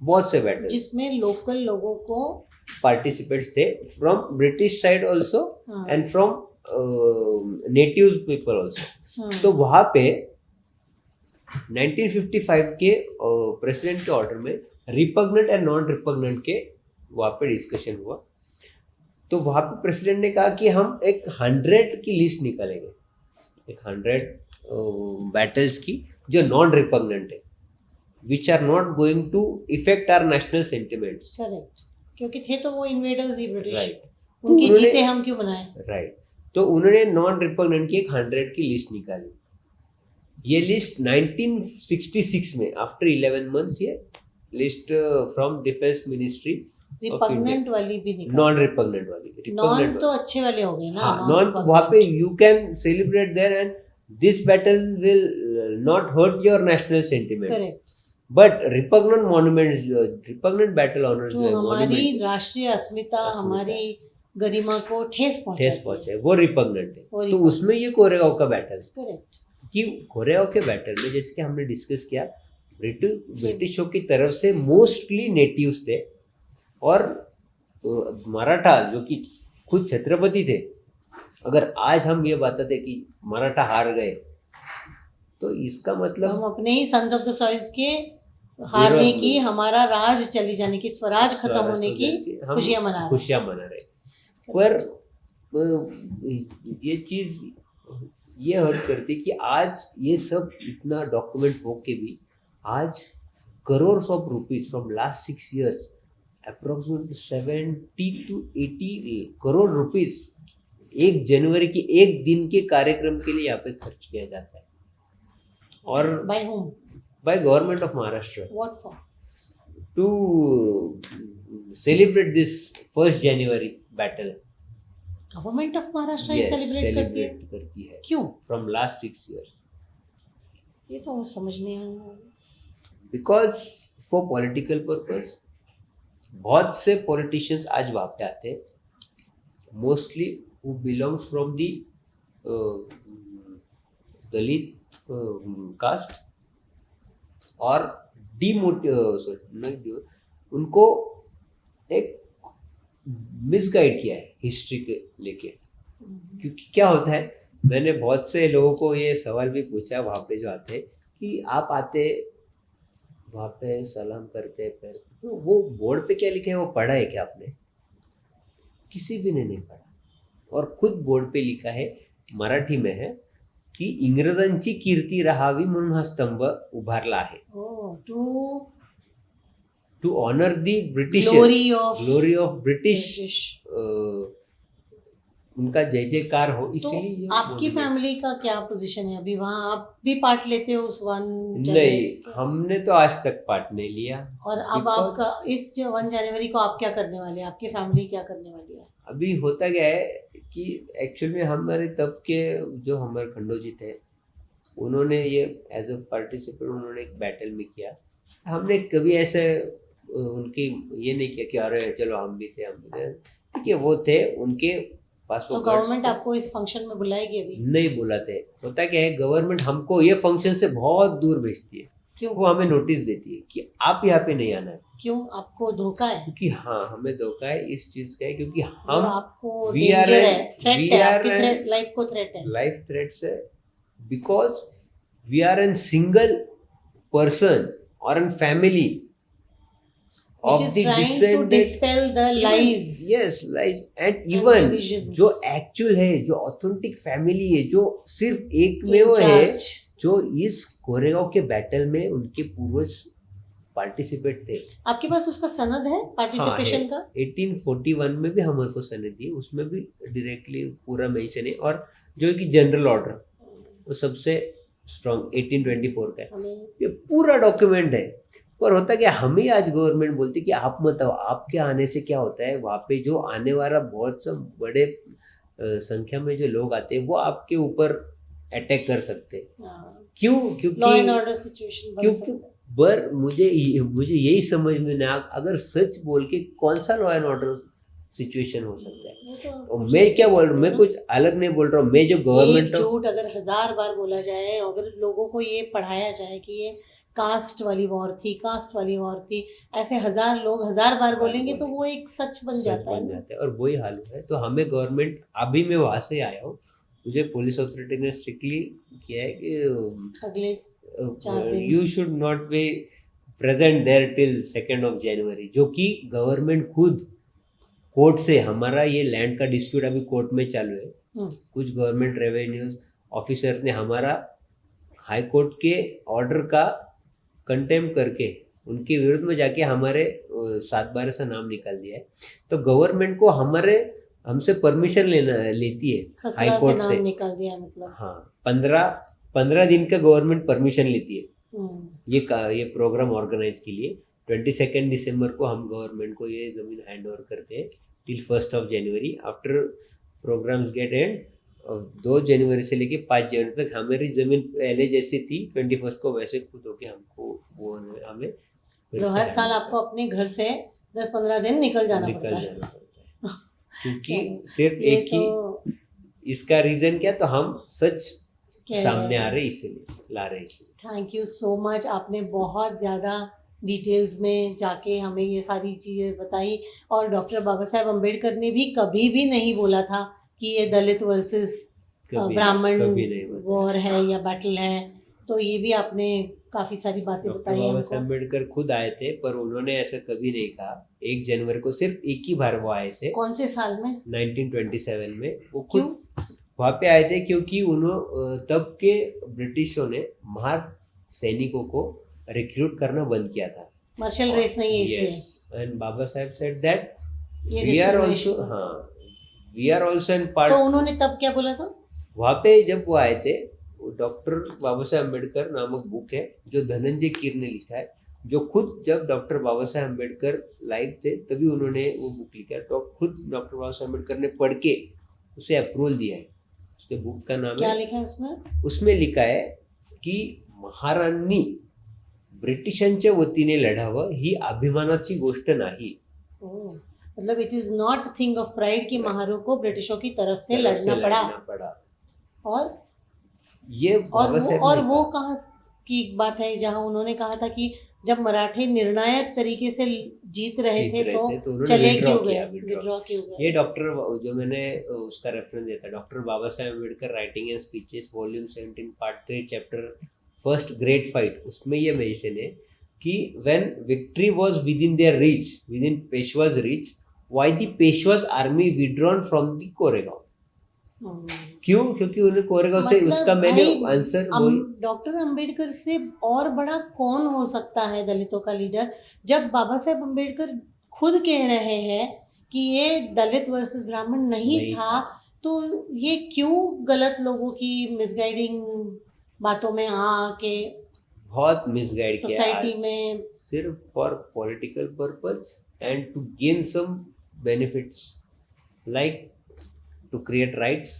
बहुत से बैटल जिसमें लोकल लोगों को पार्टिसिपेट्स थे, from British side also and from native people also. तो वहां पे 1955 के प्रेसिडेंट के ऑर्डर में रिपग्नेंट एंड नॉन रिपग्नेंट के वहां पे डिस्कशन हुआ। तो वहां पे प्रेसिडेंट ने कहा कि हम एक 100 की लिस्ट निकालेंगे, एक 100 बैटल्स की जो नॉन रिपग्नेंट है, which are not going to effect our national sentiments. Correct, क्योंकि थे तो वो इन्वेडर्स ही ब्रिटिश, राइट, उनकी जीते हम क्यों बनाए। राइट, तो उन्होंने नॉन रिपग्नेंट की एक 100 की लिस्ट निकाली। ये लिस्ट 1966 में आफ्टर 11 मंथ्स ये list from defence ministry, repugnant वाली भी निकाली, नॉन रिपग्नेंट वाली। नॉन तो अच्छे वाले हो गए ना। हाँ, नॉन वहाँ पे you can celebrate there and this battle will not hurt your national sentiment. Correct, but repugnant monuments, repugnant battle honours जो हमारी राष्ट्रीय अस्मिता, हमारी गरिमा को ठेस पहुंचे, वो रिपग्नेंट है। तो उसमें ये कोरेगांव का बैटल, करेक्ट, कि कोरेगांव के बैटल में जैसे कि हमने डिस्कस किया, ब्रिटिशों की तरफ से मोस्टली नेटिव्स थे और मराठा जो कि खुद छत्रपति थे। अगर आज हम ये बताते कि मराठा हार गए, तो इसका मतलब हम अपने ही सन्स ऑफ द सॉइल्स के हारने की, हमारा राज चली जाने की, स्वराज खत्म होने की खुशियां मना रहे। पर ये चीज ये हर्ट करती कि आज ये सब इतना डॉक्यूमेंट हो के भी आज crore of rupees from last 6 years approximately 70 to 80 crore rupees 1 जनवरी की एक दिन के कार्यक्रम के लिए यहाँ पे खर्च किया जाता है। और by government of Maharashtra. What for? To celebrate this 1st January battle. Government of Maharashtra ये सेलिब्रेट करती है क्यों? From last 6 years. ये तो समझ नहीं आया। बिकॉज फॉर पॉलिटिकल पर्पज बहुत से पॉलिटिशियंस आज वहाँ पे आते हैं, mostly who belongs from the Dalit caste और उनको एक मिसगाइड किया है हिस्ट्री के लेके. क्योंकि क्या होता है, मैंने बहुत से लोगों को ये सवाल भी पूछा वहाँ पे जो आते कि आप आते वहाँ पे सलाम करते पैर, तो वो बोर्ड पे क्या लिखा है वो पढ़ा है क्या आपने? किसी भी ने नहीं पढ़ा. और खुद बोर्ड पे लिखा है, मराठी में है की इंग्रजांची कीर्ती राहावी म्हणून हा स्तंभ उभारला आहे. To honour the British glory of British, उनका जय जयकार हो, इसलिए तो आपकी फैमिली का क्या पोजीशन है अभी वहाँ? आप भी पार्ट लेते हो उस 1 नहीं, हमने तो आज तक पार्ट नहीं लिया. और अब आपका इस जो 1 जनवरी को आप क्या करने वाले हैं? आपकी फैमिली क्या करने वाली है? अभी होता क्या है कि एक्चुअली में हमारे तब के जो हमारे खंडो जी थे, उन्होंने ये एज अ पार्टिसिपेंट उन्होंने एक बैटल में किया. हमने कभी ऐसे उनकी ये नहीं किया कि अरे चलो हम भी थे क्योंकि वो थे उनके पास. तो गवर्नमेंट आपको इस फंक्शन में बुलाएगी अभी? नहीं बुलाते. होता क्या है, गवर्नमेंट हमको ये फंक्शन से बहुत दूर भेजती है. क्यों? वो हमें नोटिस देती है कि आप यहाँ पे नहीं आना है. क्यों? आपको धोखा है? क्योंकि हाँ, हमें धोखा है इस चीज का है क्योंकि हम आपको डेंजर है, थ्रेट है, आपकी लाइफ को थ्रेट है. लाइफ थ्रेट्स है because we are an single person और an family which is trying to dispel the lies. Yes, lies and even divisions. जो एक्चुअल है, जो ऑथेंटिक फैमिली है, जो सिर्फ एक में वो है, जो इस कोरेगांव के बैटल में उनके पूर्वज पार्टिसिपेट थे. आपके पास उसका सनद है पार्टिसिपेशन का? 1841 में भी हमारे को सनद दी, उसमें भी डायरेक्टली पूरा मेंशन है. और जो कि जनरल ऑर्डर वो सबसे स्ट्रॉन्ग 1824 का है. ये पूरा डॉक्यूमेंट है. पर होता क्या, हमें आज गवर्नमेंट बोलती कि आप मत आओ. आपके आने से क्या होता है, वहाँ पे जो आने वाला बहुत सब बड़े संख्या में जो लोग आते हैं वो आपके ऊपर अटैक कर सकते हैं. क्यों? क्योंकि लॉ एंड ऑर्डर सिचुएशन क्योंकि पर मुझे यही समझ में ना, अगर सच बोल के कौन सा लॉ एंड ऑर्डर सिचुएशन हो सकता है. और मैं क्या बोल रहा हूँ, मैं कुछ अलग नहीं बोल रहा हूँ. मैं जो गवर्नमेंट झूठ अगर 1000 बार बोला जाए, अगर लोगों को ये पढ़ाया जाए कि ये कास्ट वाली वॉर थी, कास्ट वाली वॉर थी, ऐसे 1000 लोग 1000 बार बोलेंगे तो वो एक सच बन जाता है. और वही हाल है. तो हमें गवर्नमेंट, अभी मैं वहां से आया हूँ, मुझे पुलिस अथॉरिटी ने स्ट्रिक्टली किया है कि अगले 4 दिन you should not be present there till 2nd of January. जो कि गवर्नमेंट खुद कोर्ट से, हमारा ये लैंड का डिस्प्यूट अभी कोर्ट में चालू है. कुछ गवर्नमेंट रेवेन्यू ऑफिसर ने हमारा हाई कोर्ट के ऑर्डर का कंटेम्प करके उनके विरुद्ध में जाके हमारे 7/12 से नाम निकाल दिया है. तो गवर्नमेंट को हमसे परमिशन लेती है हाई कोर्ट से. निकाल दिया मतलब? हाँ, 15 दिन का गवर्नमेंट परमिशन लेती है ये प्रोग्राम ऑर्गेनाइज के लिए. 22 दिसंबर को हम गवर्नमेंट को ये जमीन हैंड ओवर करते हैं till 1st of January. After programmes get end 2 जनवरी से लेके 5 जनवरी तक हमारी जमीन पहले जैसी थी 21 को वैसे खुद होके हमको वो हमें तो हर साल आपको अपने घर से 10-15 दिन निकल जाना पड़ता है. क्योंकि सिर्फ एक ही इसका रीजन क्या, तो हम सच सामने आ रहे इसीलिए ला रहे. Thank you so much. आपने बहुत ज़्यादा डिटेल्स में जाके हमें ये सारी चीज़ें बताई. और डॉक्टर बाबा साहेब अम्बेडकर ने भी कभी भी नहीं बोला था कि ये दलित वर्सेस ब्राह्मण वॉर है या बैटल है. तो ये भी आपने काफी सारी बातें बताई हमको. बाबा साहेब अम्बेडकर खुद आए थे, पर उन्होंने ऐसा कभी नहीं कहा. 1 जनवरी को सिर्फ एक ही बार वो आए थे. कौन से साल में? 1927 में. वो खुद वहाँ पे आए थे क्योंकि तब के ब्रिटिशों ने महार सैनिकों को रिक्रूट करना बंद किया था. मार्शल रेस नहीं है इसलिए. And Baba Saheb said that we are also, we are also in part. तो उन्होंने तब क्या बोला था? वहाँ पे जब वो आए थे, डॉक्टर बाबा साहेब अम्बेडकर नामक बुक है जो धनंजय कीर ने लिखा है, जो खुद जब डॉक्टर बाबा साहेब अम्बेडकर लाइव थे तभी उन्होंने वो बुक लिखा, तो खुद डॉक्टर बाबा साहेब अम्बेडकर ने पढ़ के उसे अप्रूवल दिया है। उसके बुक का नाम क्या है, लिखा है उसमें? उसमें लिखा है की महाराणी ब्रिटिशांच्या वतीने लढावं ही अभिमानाची गोष्ट नाही। ओह, मतलब it is not thing of pride कि महारू को ब्रिटिशों की तरफ से लड़ना पड़ा। और ये बाबा साहेब ने वो कहा। कहाँ की एक बात है जहाँ उन्होंने कहा था कि जब मराठे निर्णायक तरीके से जीत रहे थे तो उन्होंने चले withdraw क्यों किया, गए, withdraw। विड्रॉ क्यों गए? ये डॉक्टर जो मैंने उसका रेफरेंस दिया था, doctor Baba Saheb Ambedkar writing and speeches volume 17 part 3 chapter first great fight, उसमें ये मेंशन है कि when victory was within their reach, within Peshwa's reach, why the Peshwa's army withdrawn from the Koregaon. क्यों? क्योंकि उन्हें कोरेगांव से, मतलब उसका मैंने भाई, आंसर डॉक्टर अंबेडकर से और बड़ा कौन हो सकता है दलितों का लीडर, जब बाबा साहेब अंबेडकर खुद कह रहे हैं कि ये दलित वर्सेस ब्राह्मण नहीं था, तो ये क्यों गलत लोगों की मिसगाइडिंग बातों में आके बहुत मिसगाइड किया सोसाइटी आज में सिर्फ for political purpose and to gain some benefits, like to create rights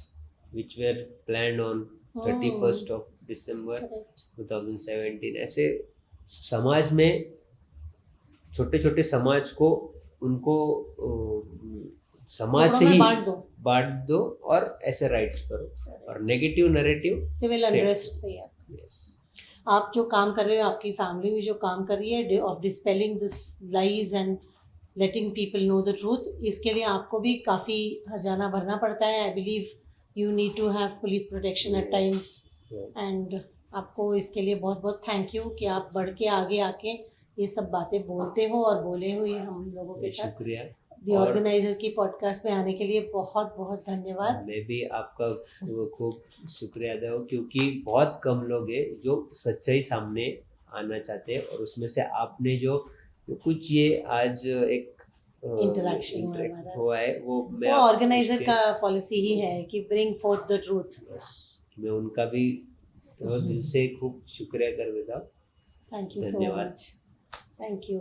which were planned on 31st of December correct. 2017। ऐसे समाज में छोटे छोटे समाज को उनको समाज से ही बांट दो और ऐसे राइट्स करो, और नेगेटिव नैरेटिव सिविल अनरेस्ट तैयार। यस, आप जो काम कर रहे हो, आपकी फैमिली भी जो काम कर रही है of dispelling this lies and letting people know the truth, इसके लिए आपको भी काफ़ी हर्जाना भरना पड़ता है। I believe you need to have police protection at times, and आपको इसके लिए बहुत बहुत थैंक यू कि आप बढ़ के आगे आके ये सब बातें बोलते हो और बोले हुए हम लोगों के साथ। शुक्रिया। दी ऑर्गेनाइजर की पॉडकास्ट में आने के लिए बहुत बहुत धन्यवाद। मैं भी आपका खूब शुक्रिया अदा हूँ, क्योंकि बहुत कम लोग हैं जो सच्चाई सामने आना चाहते हैं, और उसमें से आपने जो कुछ ये आज एक इंटरेक्शन हुआ है, वो ऑर्गेनाइजर का पॉलिसी ही है कि ब्रिंग फोर्थ द ट्रूथ। मैं उनका भी दिल से खूब शुक्रिया कर देता हूँ। Thank you so much. Thank you.